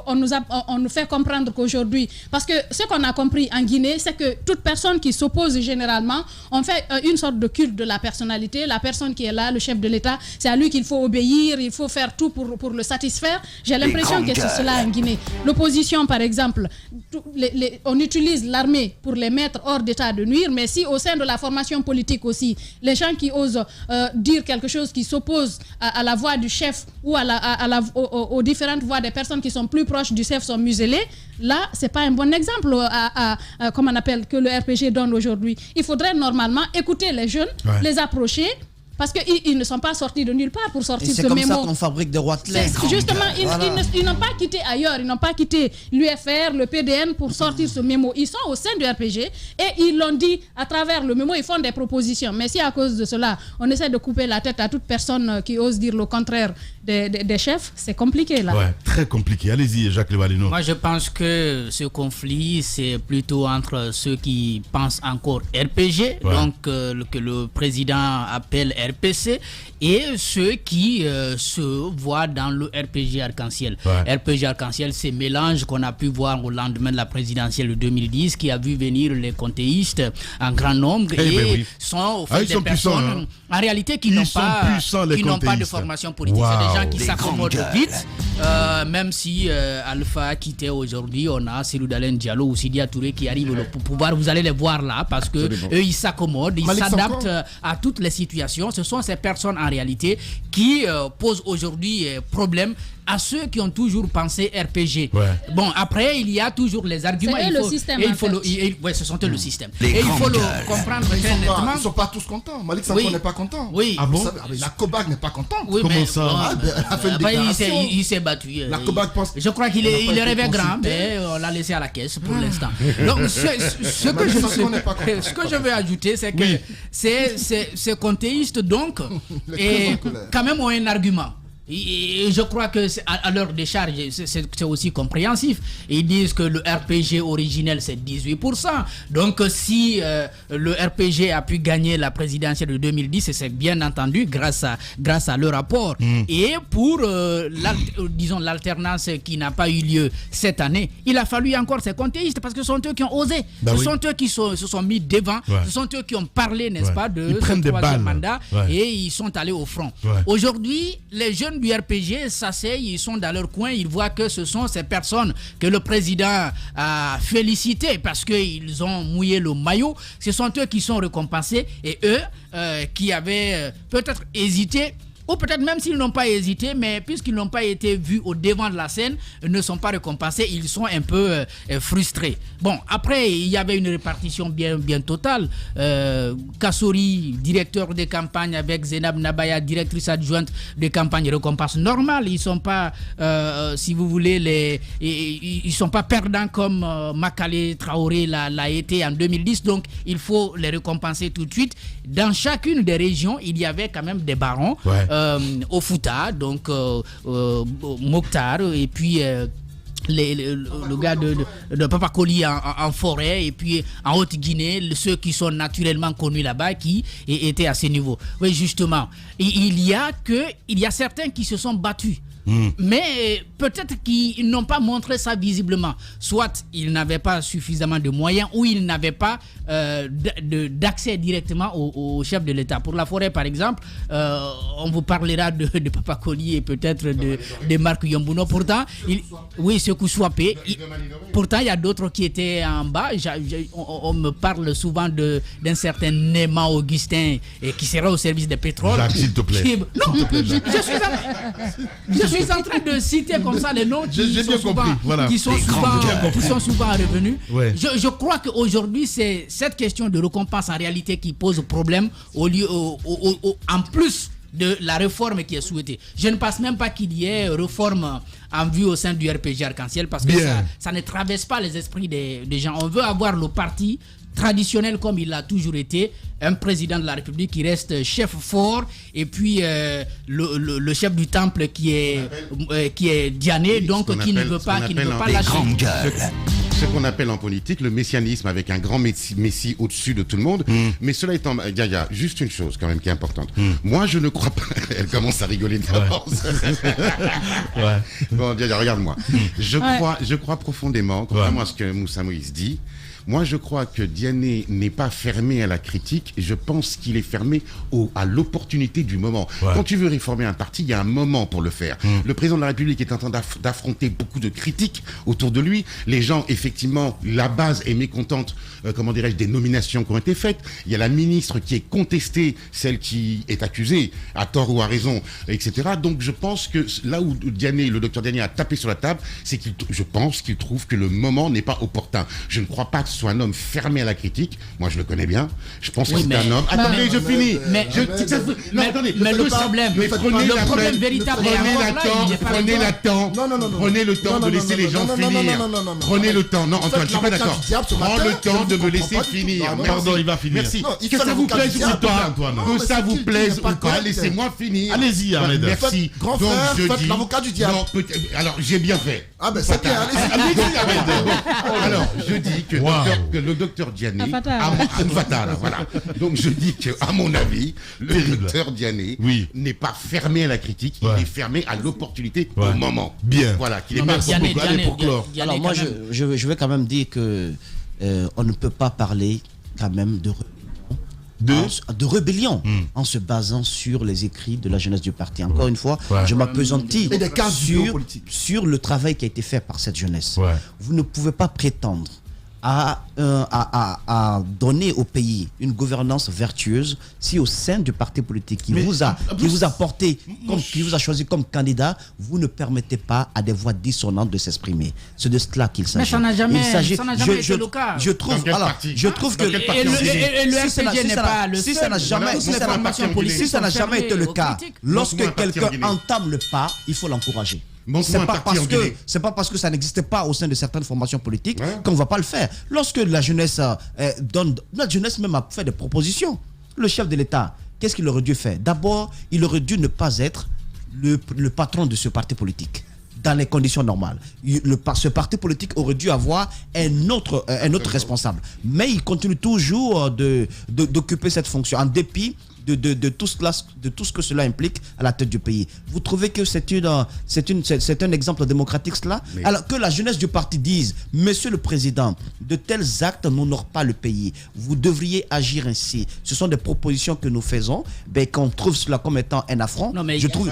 on nous fait comprendre qu'aujourd'hui, parce que ce qu'on a compris en Guinée, c'est que toute personne qui s'oppose généralement, on fait une sorte de culte de la personnalité. La personne qui est là, le chef de l'État, c'est à lui qu'il faut obéir, il faut faire tout pour le satisfaire. J'ai l'impression que c'est cela en Guinée. L'opposition, par exemple, on utilise l'armée pour les mettre hors d'état de nuire, mais si au sein de la formation politique aussi, les gens qui osent dire quelque chose qui s'oppose à la voix du chef ou aux différentes voix des personnes qui sont plus proches du chef sont muselées, là, c'est pas un bon exemple comme on appelle que le RPG donne aujourd'hui. Il faudrait normalement écouter les jeunes, les approcher, parce qu'ils ne sont pas sortis de nulle part pour sortir ce mémo. C'est comme ça qu'on fabrique des rois clairs. Justement, ils n'ont pas quitté ailleurs, ils n'ont pas quitté l'UFR, le PDN pour sortir ce mémo. Ils sont au sein du RPG et ils l'ont dit à travers le mémo, ils font des propositions. Mais si à cause de cela, on essaie de couper la tête à toute personne qui ose dire le contraire des chefs, c'est compliqué là. Ouais, très compliqué. Allez-y, Jacques Levalino. Moi, je pense que ce conflit, c'est plutôt entre ceux qui pensent encore RPG, donc que le président appelle RPC, et ceux qui se voient dans le RPG Arc-en-Ciel. RPG Arc-en-Ciel, c'est mélange qu'on a pu voir au lendemain de la présidentielle de 2010, qui a vu venir les comtéistes en grand nombre sont des personnes en réalité qui n'ont pas de formation politique. C'est des gens qui s'accommodent vite, même si Alpha a quitté aujourd'hui, on a Cellou Dalein Diallo ou Sidia Touré qui arrivent au pouvoir. Vous allez les voir là parce que eux, ils s'accommodent, ils s'adaptent à toutes les situations. Ce sont ces personnes en réalité qui posent aujourd'hui problème à ceux qui ont toujours pensé RPG. Bon, après, il y a toujours les arguments. C'est le système. Ce sont eux le système. Et il faut le comprendre très nettement. Ils ne sont pas tous contents. Malik Sanko n'est pas content. Oui. Ah bon? La COBAG n'est pas contente. Oui, comment ça? Elle a fait une déclaration. Il s'est battu. La COBAG pense. Je crois qu'il est rêvé grand, mais on l'a laissé à la caisse pour l'instant. Donc, ce que je veux ajouter, c'est que ces comtéistes, donc, quand même ont un argument. Et je crois que à leur décharge, c'est aussi compréhensif. Ils disent que le RPG originel, c'est 18%. Donc, si le RPG a pu gagner la présidentielle de 2010, c'est bien entendu grâce à leur rapport. Et pour, disons, l'alternance qui n'a pas eu lieu cette année, il a fallu encore ces comptéistes parce que ce sont eux qui ont osé. Ce sont eux qui se sont mis devant. Ce sont eux qui ont parlé, n'est-ce pas, de ce troisième mandat. Et ils sont allés au front. Aujourd'hui, les jeunes du RPG s'asseyent, ils sont dans leur coin, ils voient que ce sont ces personnes que le président a félicitées parce qu'ils ont mouillé le maillot. Ce sont eux qui sont récompensés et eux qui avaient peut-être hésité. Ou peut-être même s'ils n'ont pas hésité, mais puisqu'ils n'ont pas été vus au devant de la scène, ne sont pas récompensés, ils sont un peu frustrés. Bon, après, il y avait une répartition bien totale. Kassouri, directeur de campagne, avec Zénab Nabaya, directrice adjointe de campagne, récompense normale. Ils ne sont pas, si vous voulez, ils sont pas perdants comme Makale Traoré l'a été en 2010. Donc, il faut les récompenser tout de suite. Dans chacune des régions, il y avait quand même des barons. Au Fouta, donc Mokhtar, et puis le gars de Papakoli en forêt, et puis en Haute-Guinée, ceux qui sont naturellement connus là-bas, qui étaient à ce niveau. Oui, justement, il y a certains qui se sont battus. Mais peut-être qu'ils n'ont pas montré ça visiblement. Soit ils n'avaient pas suffisamment de moyens, ou ils n'avaient pas d'accès directement au chef de l'État. Pour la forêt, par exemple, on vous parlera de Papakoli et peut-être de Marc Yombuno. Pourtant, Sekou Swapé. Pourtant, il y a d'autres qui étaient en bas. On me parle souvent d'un certain Néma Augustin qui sera au service des pétroles. Jacques, s'il te plaît. Non, je suis en train de citer comme ça les noms qui sont souvent revenus. Ouais. Je crois qu'aujourd'hui, c'est cette question de récompense en réalité qui pose problème en plus de la réforme qui est souhaitée. Je ne pense même pas qu'il y ait réforme en vue au sein du RPG Arc-en-Ciel parce que ça ne traverse pas les esprits des gens. On veut avoir le parti traditionnel comme il a toujours été, un président de la République qui reste chef fort, et puis le chef du temple qui est Diané, donc qui ne veut pas lâcher. Ce qu'on appelle en politique le messianisme, avec un grand messie au-dessus de tout le monde. Mais cela étant, Gaïa, juste une chose quand même qui est importante. Moi, je ne crois pas. Elle commence à rigoler d'avance. Bon, Gaïa, regarde-moi. Je crois profondément, contrairement à ce que Moussa Moïse dit. Moi, je crois que Diané n'est pas fermé à la critique. Je pense qu'il est fermé à l'opportunité du moment. Quand tu veux réformer un parti, il y a un moment pour le faire. Le président de la République est en train d'affronter beaucoup de critiques autour de lui. Les gens, effectivement, la base est mécontente, des nominations qui ont été faites. Il y a la ministre qui est contestée, celle qui est accusée, à tort ou à raison, etc. Donc, je pense que là où le docteur Diané a tapé sur la table, c'est je pense qu'il trouve que le moment n'est pas opportun. Je ne crois pas que soit un homme fermé à la critique. Moi, je le connais bien. Je pense que c'est un homme... Attendez, je finis. Mais le problème véritable... Prenez le temps de laisser les gens finir. Prenez le temps. Non, Antoine, je suis pas d'accord. Prends le temps de me laisser finir. Pardon, il va finir. Merci. Que ça vous plaise ou pas, que ça vous plaise ou pas, laissez-moi finir. Allez-y, Ahmed. Merci. Grand frère, faites l'avocat du diable. Alors, j'ai bien fait. Ah ben c'est bien, allez-y, Ahmed. Alors, je dis que le docteur Diané, voilà. Donc je dis qu'à mon avis, le docteur Diané n'est pas fermé à la critique, il est fermé à l'opportunité au moment. Bien. Voilà, qu'il n'est pas pour clore. Alors moi, je vais quand même dire que on ne peut pas parler quand même de rébellion en se basant sur les écrits de la jeunesse du parti. Encore une fois, je m'appesantis sur le travail qui a été fait par cette jeunesse. Vous ne pouvez pas prétendre à donner au pays une gouvernance vertueuse si au sein du parti politique qui vous a choisi comme candidat, vous ne permettez pas à des voix dissonantes de s'exprimer. C'est de cela qu'il s'agit. Mais ça n'a jamais été le cas. Je trouve que le RPG n'est pas le seul. Si ça n'a jamais été le cas, lorsque quelqu'un entame le pas, il faut l'encourager. C'est pas parce que ça n'existait pas au sein de certaines formations politiques qu'on ne va pas le faire. Lorsque la jeunesse même a fait des propositions, le chef de l'État, qu'est-ce qu'il aurait dû faire? D'abord, il aurait dû ne pas être le patron de ce parti politique. Dans les conditions normales. Ce parti politique aurait dû avoir un autre responsable. Mais il continue toujours d'occuper cette fonction en dépit de tout ce que cela implique à la tête du pays. Vous trouvez que c'est un exemple démocratique cela? Alors que la jeunesse du parti dise, Monsieur le Président, de tels actes n'honorent pas le pays. Vous devriez agir ainsi. Ce sont des propositions que nous faisons, qu'on trouve cela comme étant un affront. Non, mais je trouve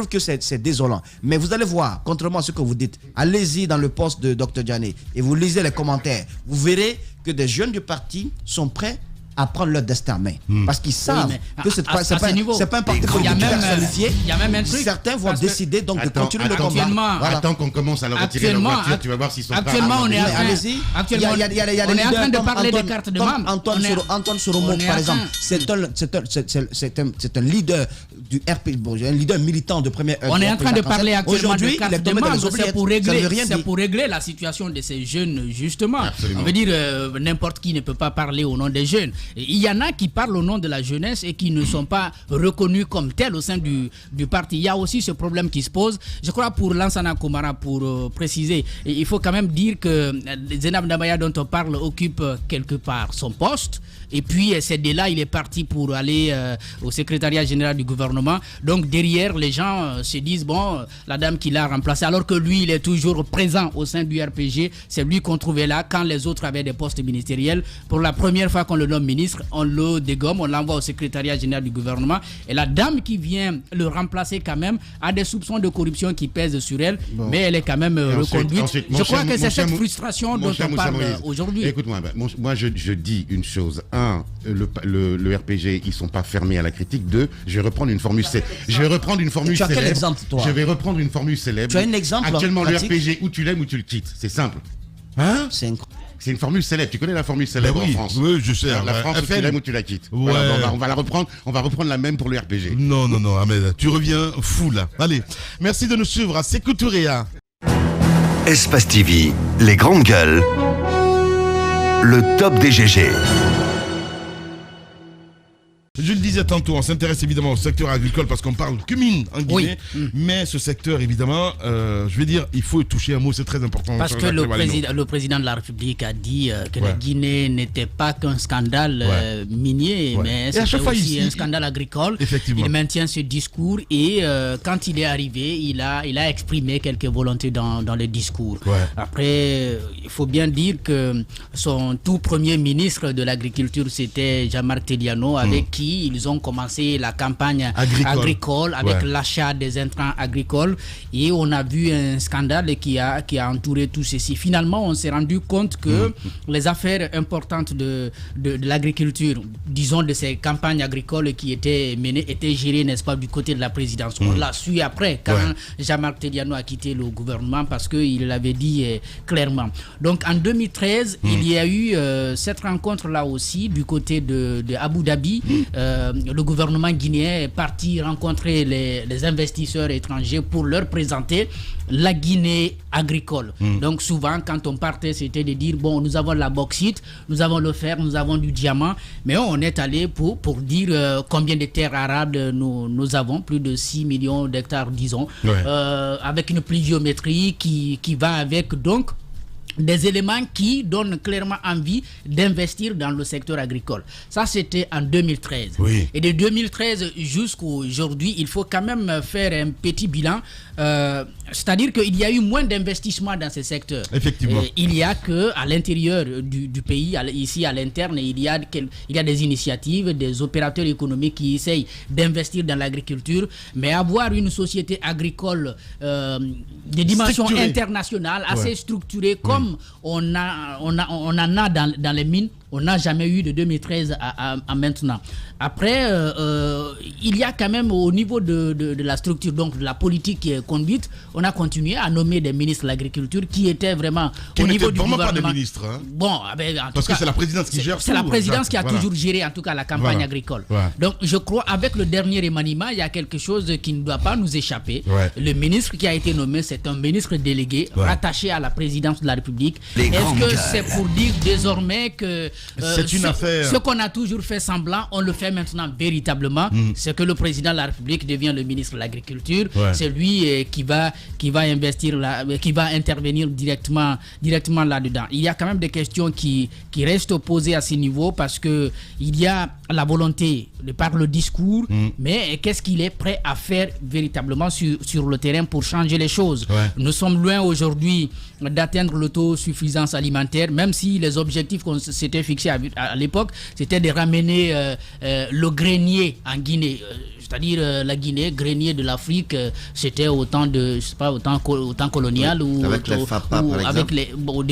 que c'est désolant. Mais vous allez voir, contrairement à ce que vous dites, allez-y dans le poste de Dr Diané et vous lisez les commentaires. Vous verrez que des jeunes du parti sont prêts à prendre leur destin en main. Parce qu'ils savent que c'est pas un parti politique personifié. Il y a même un truc. Certains vont décider donc de continuer le combat. Attends qu'on commence à leur retirer leur voiture, tu vas voir s'ils sont actuellement, on est en train de parler des cartes de membres. Antoine Soromo, par exemple, c'est un leader du RPG, un leader militant de première heure. On est en train de parler actuellement de cartes de membres. C'est pour régler la situation de ces jeunes, justement. On veut dire, n'importe qui ne peut pas parler au nom des jeunes. Il y en a qui parlent au nom de la jeunesse et qui ne sont pas reconnus comme tels au sein du parti. Il y a aussi ce problème qui se pose. Je crois pour Lansana Komara, pour préciser, il faut quand même dire que Zainab Dabaya dont on parle occupe quelque part son poste. Et puis là il est parti pour aller au secrétariat général du gouvernement. Donc derrière les gens se disent bon, la dame qui l'a remplacé, alors que lui il est toujours présent au sein du RPG. C'est lui qu'on trouvait là quand les autres avaient des postes ministériels. Pour la première fois qu'on le nomme ministre, on le dégomme, on l'envoie au secrétariat général du gouvernement. Et la dame qui vient le remplacer quand même a des soupçons de corruption qui pèsent sur elle, mais elle est quand même reconduite. Je crois que c'est cette frustration dont on parle aujourd'hui. Écoute-moi, moi je dis une chose. Un, le RPG, ils sont pas fermés à la critique. Deux, je vais reprendre une formule célèbre. Tu as quel exemple, toi? Je vais reprendre une formule célèbre. Tu as un exemple? Actuellement, le RPG, ou tu l'aimes ou tu le quittes. C'est simple. Hein? C'est une formule célèbre. Tu connais la formule célèbre en France? Oui, je sais. La France, tu l'aimes ou tu la quittes. Ouais. Voilà, on va la reprendre. On va reprendre la même pour le RPG. Non, Ahmed, tu reviens fou là. Allez, merci de nous suivre à Sékou Touréa. Espace TV, les grandes gueules, le top des GG. Je le disais tantôt, on s'intéresse évidemment au secteur agricole parce qu'on parle cumin en Guinée, mais ce secteur évidemment, je vais dire, il faut toucher un mot, c'est très important. Parce que le président de la République a dit que la Guinée n'était pas qu'un scandale minier, mais c'était aussi un scandale agricole. Il maintient ce discours et quand il est arrivé, il a exprimé quelques volontés dans le discours. Après, il faut bien dire que son tout premier ministre de l'agriculture, c'était Jean-Marc Teliano, avec qui ils ont commencé la campagne agricole avec l'achat des intrants agricoles et on a vu un scandale qui a entouré tout ceci. Finalement, on s'est rendu compte que les affaires importantes de l'agriculture, disons de ces campagnes agricoles qui étaient menées, étaient gérées, n'est-ce pas, du côté de la présidence. On l'a su après quand Jean-Marc Teliano a quitté le gouvernement parce qu'il l'avait dit clairement. Donc en 2013, il y a eu cette rencontre-là aussi du côté de Abu Dhabi. Le gouvernement guinéen est parti rencontrer les investisseurs étrangers pour leur présenter la Guinée agricole. Donc souvent quand on partait, c'était de dire bon, nous avons la bauxite, nous avons le fer, nous avons du diamant, mais on est allé pour dire combien de terres arables nous avons, plus de 6 millions d'hectares disons, avec une pluviométrie qui va avec donc des éléments qui donnent clairement envie d'investir dans le secteur agricole. Ça, c'était en 2013. Et de 2013 jusqu'à aujourd'hui, il faut quand même faire un petit bilan. C'est-à-dire qu'il y a eu moins d'investissement dans ce secteur. Effectivement. Il y a qu'à l'intérieur du pays, ici à l'interne, il y a des initiatives, des opérateurs économiques qui essayent d'investir dans l'agriculture, mais avoir une société agricole de dimension internationale, assez structurée, comme on en a dans les mines, on n'a jamais eu de 2013 à maintenant. Après, il y a quand même au niveau de la structure, donc de la politique qui est conduite, on a continué à nommer des ministres de l'agriculture qui étaient vraiment au niveau du gouvernement. Pas des ministres, hein. Bon, parce que c'est la présidence qui gère. C'est la présidence qui a toujours géré en tout cas la campagne agricole. Donc je crois avec le dernier remaniement, il y a quelque chose qui ne doit pas nous échapper. Le ministre qui a été nommé, c'est un ministre délégué rattaché à la présidence de la République. Est-ce que c'est pour dire désormais que c'est une affaire. Ce qu'on a toujours fait semblant, on le fait maintenant véritablement. C'est que le président de la République devient le ministre de l'Agriculture. C'est lui qui va intervenir directement là-dedans. Il y a quand même des questions qui restent posées à ce niveau parce que il y a la volonté de par le discours, mais qu'est-ce qu'il est prêt à faire véritablement sur le terrain pour changer les choses. Nous sommes loin aujourd'hui d'atteindre l'autosuffisance alimentaire, même si les objectifs qu'on s'était fixés à l'époque, c'était de ramener le grenier en Guinée. C'est-à-dire la Guinée, grenier de l'Afrique, c'était au temps colonial ou avec les FAPA, par exemple. Au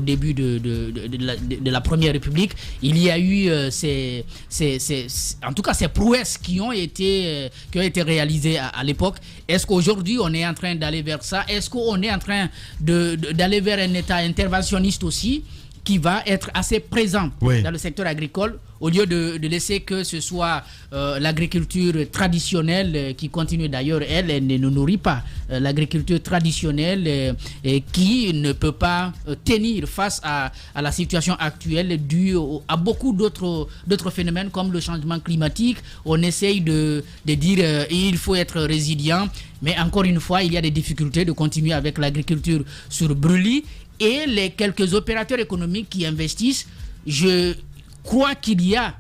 début de la Première République, il y a eu en tout cas ces prouesses qui ont été réalisées à l'époque. Est-ce qu'aujourd'hui on est en train d'aller vers ça? Est-ce qu'on est en train d'aller vers un État interventionniste aussi qui va être assez présent dans le secteur agricole, au lieu de laisser que ce soit l'agriculture traditionnelle qui continue d'ailleurs, elle ne nourrit pas. L'agriculture traditionnelle qui ne peut pas tenir face à la situation actuelle due à beaucoup d'autres phénomènes comme le changement climatique. On essaye de dire il faut être résilient, mais encore une fois, il y a des difficultés de continuer avec l'agriculture sur brûlis. Et les quelques opérateurs économiques qui investissent, je crois qu'il y a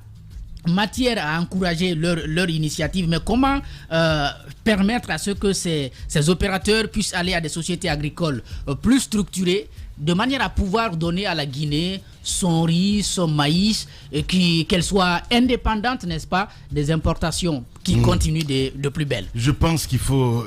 matière à encourager leur initiative, mais comment permettre à ce que ces opérateurs puissent aller à des sociétés agricoles plus structurées, de manière à pouvoir donner à la Guinée son riz, son maïs, et qu'elle soit indépendante, n'est-ce pas, des importations qui continuent de plus belle. Je pense qu'il faut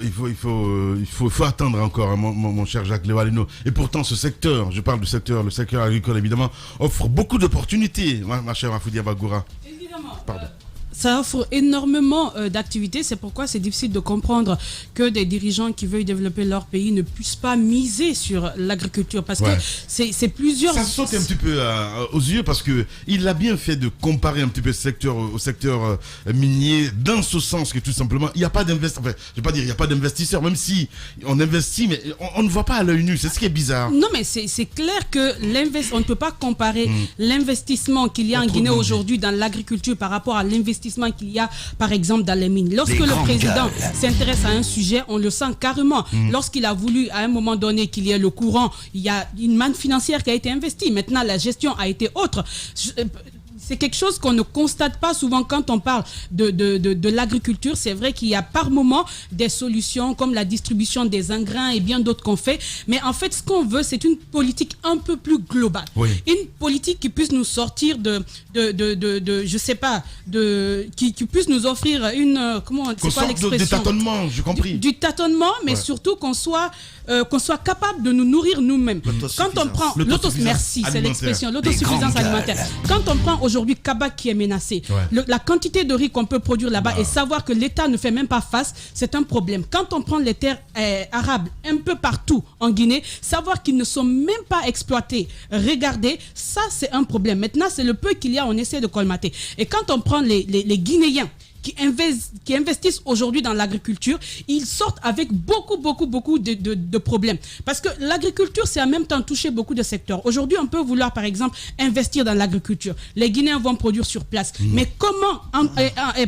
attendre encore, hein, mon cher Jacques Lewalino. Et pourtant, ce secteur, je parle du secteur, le secteur agricole évidemment, offre beaucoup d'opportunités, ma chère Mafoudia Bagoura. Évidemment. Pardon. Ça offre énormément d'activités. C'est pourquoi c'est difficile de comprendre que des dirigeants qui veulent développer leur pays ne puissent pas miser sur l'agriculture. Parce que c'est plusieurs... Ça saute un petit peu aux yeux parce qu'il a bien fait de comparer un petit peu ce secteur au secteur minier dans ce sens que tout simplement, il n'y a pas d'investisseurs. Enfin, je ne vais pas dire il n'y a pas d'investisseurs, même si on investit, mais on ne voit pas à l'œil nu. C'est ce qui est bizarre. Non, mais c'est clair que on ne peut pas comparer l'investissement qu'il y a en Guinée aujourd'hui dans l'agriculture par rapport à l'investissement qu'il y a par exemple dans les mines. Lorsque le président s'intéresse à un sujet, on le sent carrément. Lorsqu'il a voulu à un moment donné qu'il y ait le courant, il y a une manne financière qui a été investie. Maintenant la gestion a été autre. C'est quelque chose qu'on ne constate pas souvent quand on parle de l'agriculture. C'est vrai qu'il y a par moment des solutions comme la distribution des engrais et bien d'autres qu'on fait. Mais en fait, ce qu'on veut, c'est une politique un peu plus globale. Une politique qui puisse nous sortir je sais pas, qui puisse nous offrir une... c'est quoi l'expression? Du tâtonnement, j'ai compris. Du tâtonnement, mais surtout qu'on soit capable de nous nourrir nous-mêmes. Quand on prend merci, c'est l'expression, l'autosuffisance alimentaire. Quand on prend aujourd'hui Kaba qui est menacé, la quantité de riz qu'on peut produire là-bas et savoir que l'État ne fait même pas face, c'est un problème. Quand on prend les terres arables un peu partout en Guinée, savoir qu'ils ne sont même pas exploités, regardez, ça c'est un problème. Maintenant, c'est le peu qu'il y a, on essaie de colmater. Et quand on prend les Guinéens qui investissent aujourd'hui dans l'agriculture, ils sortent avec beaucoup de problèmes. Parce que l'agriculture, c'est en même temps toucher beaucoup de secteurs. Aujourd'hui, on peut vouloir, par exemple, investir dans l'agriculture. Les Guinéens vont produire sur place. Mais comment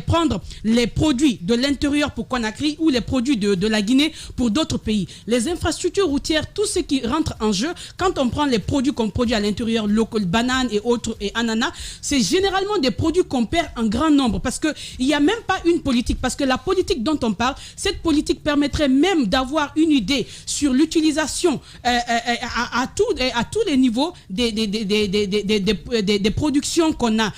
prendre les produits de l'intérieur pour Conakry ou les produits de la Guinée pour d'autres pays? Les infrastructures routières, tout ce qui rentre en jeu, quand on prend les produits qu'on produit à l'intérieur, bananes et autres, et ananas, c'est généralement des produits qu'on perd en grand nombre. Parce qu'il y a même pas une politique, parce que la politique dont on parle, cette politique permettrait même d'avoir une idée sur l'utilisation à tous les niveaux des productions qu'on a.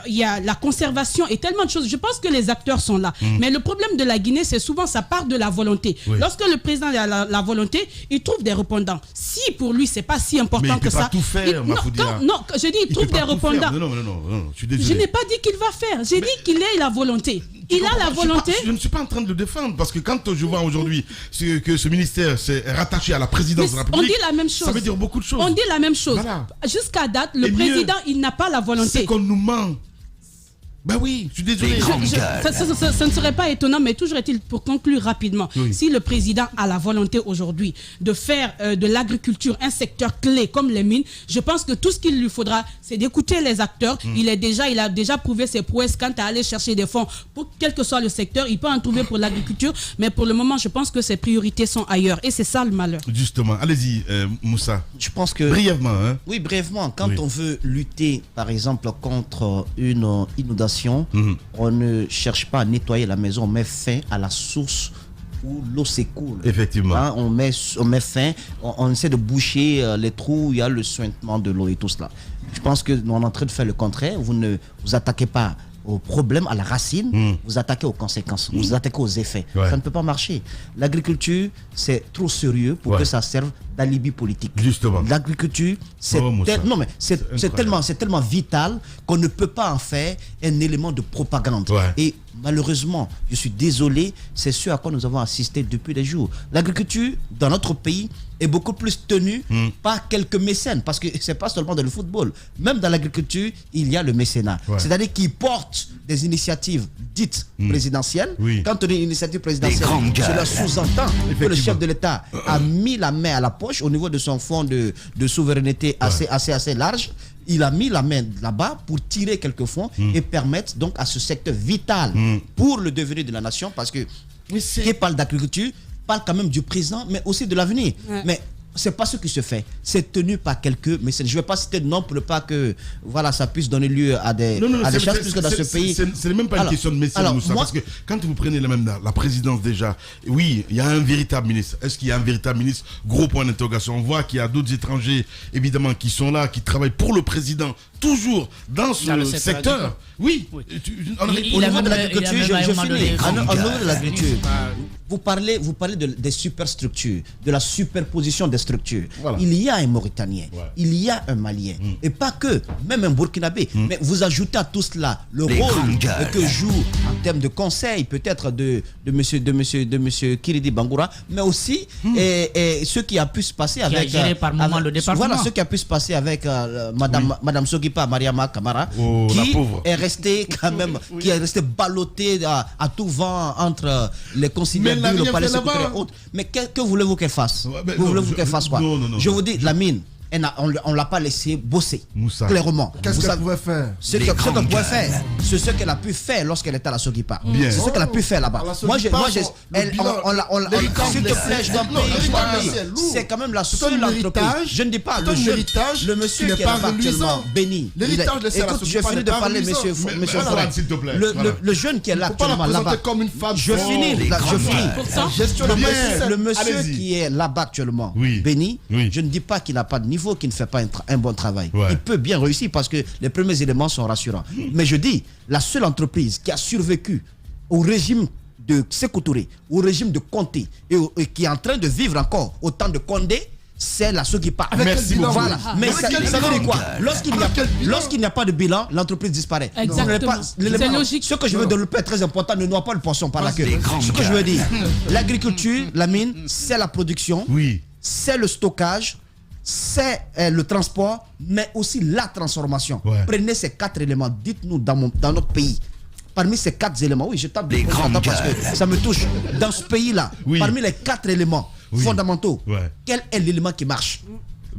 Il y a la conservation et tellement de choses. Je pense que les acteurs sont là. Mais le problème de la Guinée, c'est souvent ça part de la volonté. Lorsque le président a la volonté, il trouve des répondants. Si pour lui, c'est pas si important que ça. Tout faire, non, je dis il trouve des répondants. Non, je suis désolé. Je n'ai pas dit qu'il va faire. J'ai dit qu'il ait la volonté. Il a la volonté. Je ne suis pas en train de le défendre parce que quand je vois aujourd'hui que ce ministère s'est rattaché à la présidence de la République, on dit la même chose. Ça veut dire beaucoup de choses. On dit la même chose. Voilà. Jusqu'à date, le président, il n'a pas la volonté. C'est qu'on nous ment. Bah oui, je suis désolé. Ça ne serait pas étonnant, mais toujours est-il, pour conclure rapidement, si le président a la volonté aujourd'hui de faire de l'agriculture un secteur clé comme les mines, je pense que tout ce qu'il lui faudra, c'est d'écouter les acteurs. Il a déjà prouvé ses prouesses quant à aller chercher des fonds pour quel que soit le secteur. Il peut en trouver pour l'agriculture, mais pour le moment, je pense que ses priorités sont ailleurs. Et c'est ça le malheur. Justement, allez-y, Moussa. Je pense que... Brièvement, hein. Oui, brièvement. Quand on veut lutter, par exemple, contre une inondation, on ne cherche pas à nettoyer la maison, on met fin à la source où l'eau s'écoule. Effectivement. Hein, on met fin, on essaie de boucher les trous où il y a le suintement de l'eau et tout cela. Je pense que nous sommes en train de faire le contraire. Vous ne vous attaquez pas au problème, à la racine, vous attaquez aux conséquences, vous attaquez aux effets. Ça ne peut pas marcher. L'agriculture, c'est trop sérieux pour que ça serve d'alibi politique. Justement. L'agriculture, c'est tellement vital qu'on ne peut pas en faire un élément de propagande. Et malheureusement, je suis désolé, c'est ce à quoi nous avons assisté depuis des jours. L'agriculture, dans notre pays, est beaucoup plus tenue par quelques mécènes, parce que c'est pas seulement dans le football. Même dans l'agriculture, il y a le mécénat. C'est-à-dire qu'ils portent des initiatives dites présidentielles. Quand on dit initiative présidentielle, cela sous-entend que le chef de l'État a mis la main à la poche au niveau de son fonds de souveraineté assez large. Il a mis la main là-bas pour tirer quelques fonds et permettre donc à ce secteur vital pour le devenir de la nation, parce que qui parle d'agriculture parle quand même du présent, mais aussi de l'avenir. Mais c'est pas ce qui se fait. C'est tenu par quelques mécènes. Je ne vais pas citer de nom pour ne pas que ça puisse donner lieu à des choses, puisque dans ce pays... Ce n'est même pas une question de mécène, parce que quand vous prenez la présidence déjà, oui, il y a un véritable ministre. Est-ce qu'il y a un véritable ministre? Gros point d'interrogation. On voit qu'il y a d'autres étrangers, évidemment, qui sont là, qui travaillent pour le président, toujours dans ce secteur. Oui. Au niveau de l'agriculture, je finis. Au niveau de l'agriculture, vous parlez des superstructures, de la superposition des structures. Il y a un Mauritanien, il y a un Malien, et pas que, même un Burkinabé. Mais vous ajoutez à tout cela le rôle que joue en termes de conseil, peut-être de monsieur Kiridi Bangoura, mais aussi ce qui a pu se passer avec ce qui a pu se passer avec Madame Sogipa Mariama Kamara, qui est restée quand même, qui est restée ballottée à tout vent entre les conciliaires le palais secrétaire et autres. Mais que voulez-vous qu'elle fasse? Vous voulez-vous qu'elle fasse quoi? Je vous dis, la mine, on ne l'a pas laissé bosser, clairement. Qu'est-ce qu'elle pouvait faire? Ce qu'elle pouvait faire, c'est ce qu'elle a pu faire lorsqu'elle était à la Sogipa. C'est ce qu'elle a pu faire là-bas. Moi, s'il te plaît, je dois payer. C'est quand même la seule entreprise. Je ne dis pas le monsieur qui est là-bas actuellement, Béni. Écoute, je finis de parler, monsieur Forêt. Le jeune qui est là actuellement là-bas. Je finis. Le monsieur qui est là-bas actuellement, Béni, je ne dis pas qu'il n'a pas de niveau, qui ne fait pas un bon travail. Il peut bien réussir parce que les premiers éléments sont rassurants. Mais je dis, la seule entreprise qui a survécu au régime de Sékou Touré, au régime de Conté, et qui est en train de vivre encore au temps de Condé, c'est la Sogipa. Merci beaucoup. Voilà. Mais ça veut dire quoi? Lorsqu'il n'y a pas de bilan, l'entreprise disparaît. Exactement. C'est logique. Ce que je veux développer est très important. Ne noie pas le poisson par la queue. Ce que je veux dire, l'agriculture, la mine, c'est la production, c'est le stockage, c'est le transport, mais aussi la transformation. Prenez ces 4 éléments. Dites-nous dans notre pays, parmi ces 4 éléments, je tape des parce que ça me touche. Dans ce pays-là, parmi les 4 éléments fondamentaux, quel est l'élément qui marche?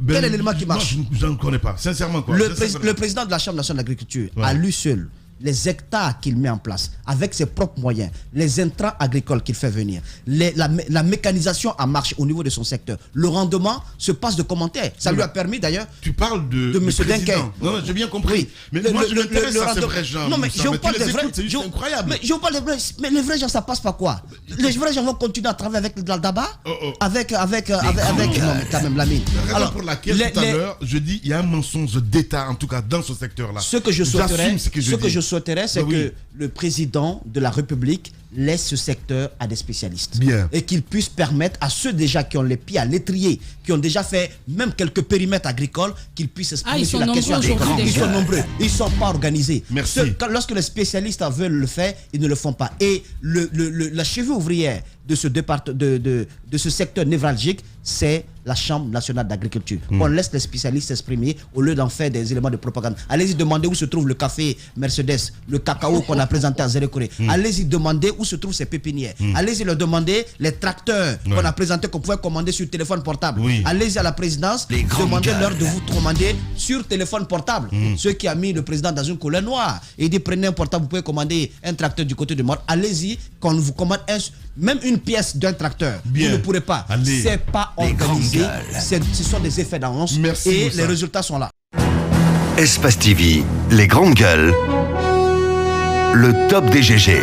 Quel est l'élément qui marche? Je ne connais pas, sincèrement. Le président de la Chambre nationale d'agriculture, à lui seul, les hectares qu'il met en place, avec ses propres moyens, les intrants agricoles qu'il fait venir, la mécanisation en marche au niveau de son secteur, le rendement se passe de commentaires. Ça lui a permis d'ailleurs... Tu parles de M. Denker. Non, j'ai bien compris. Mais moi, je m'intéresse à ces vrais gens. Non, mais je vous parle des vrais... C'est incroyable. Mais je vous parle des vrais... Mais les vrais gens, ça passe par quoi? Les vrais gens vont continuer à travailler avec le Daldaba, avec non, mais quand même, la mine. Alors, pour laquelle, tout à l'heure, je dis, il y a un mensonge d'État, en tout cas, dans ce secteur-là. Ce que je souhaiterais, c'est que le président de la République laisse ce secteur à des spécialistes. Et qu'il puisse permettre à ceux déjà qui ont les pieds à l'étrier, qui ont déjà fait même quelques périmètres agricoles, qu'ils puissent exprimer sur la question. Ils sont nombreux, ils ne sont pas organisés. Lorsque les spécialistes veulent le faire, ils ne le font pas. Et la cheville ouvrière de ce secteur névralgique, c'est la Chambre nationale d'agriculture. On laisse les spécialistes s'exprimer au lieu d'en faire des éléments de propagande. Allez-y demander où se trouve le café Mercedes, le cacao qu'on a présenté à Zérékoré. Allez-y demander où se trouvent ces pépinières. Allez-y leur demander les tracteurs qu'on a présentés, qu'on pouvait commander sur téléphone portable. Allez-y à la présidence, demandez-leur de vous commander sur téléphone portable. Ce qui a mis le président dans une couleur noire. Et il dit prenez un portable, vous pouvez commander un tracteur du côté de Mort. Allez-y, quand on vous commande même une pièce d'un tracteur, vous ne pourrez pas. C'est pas organisé. Ce sont des effets d'annonce et les résultats sont là. Espace TV, les grandes gueules, le top des GG.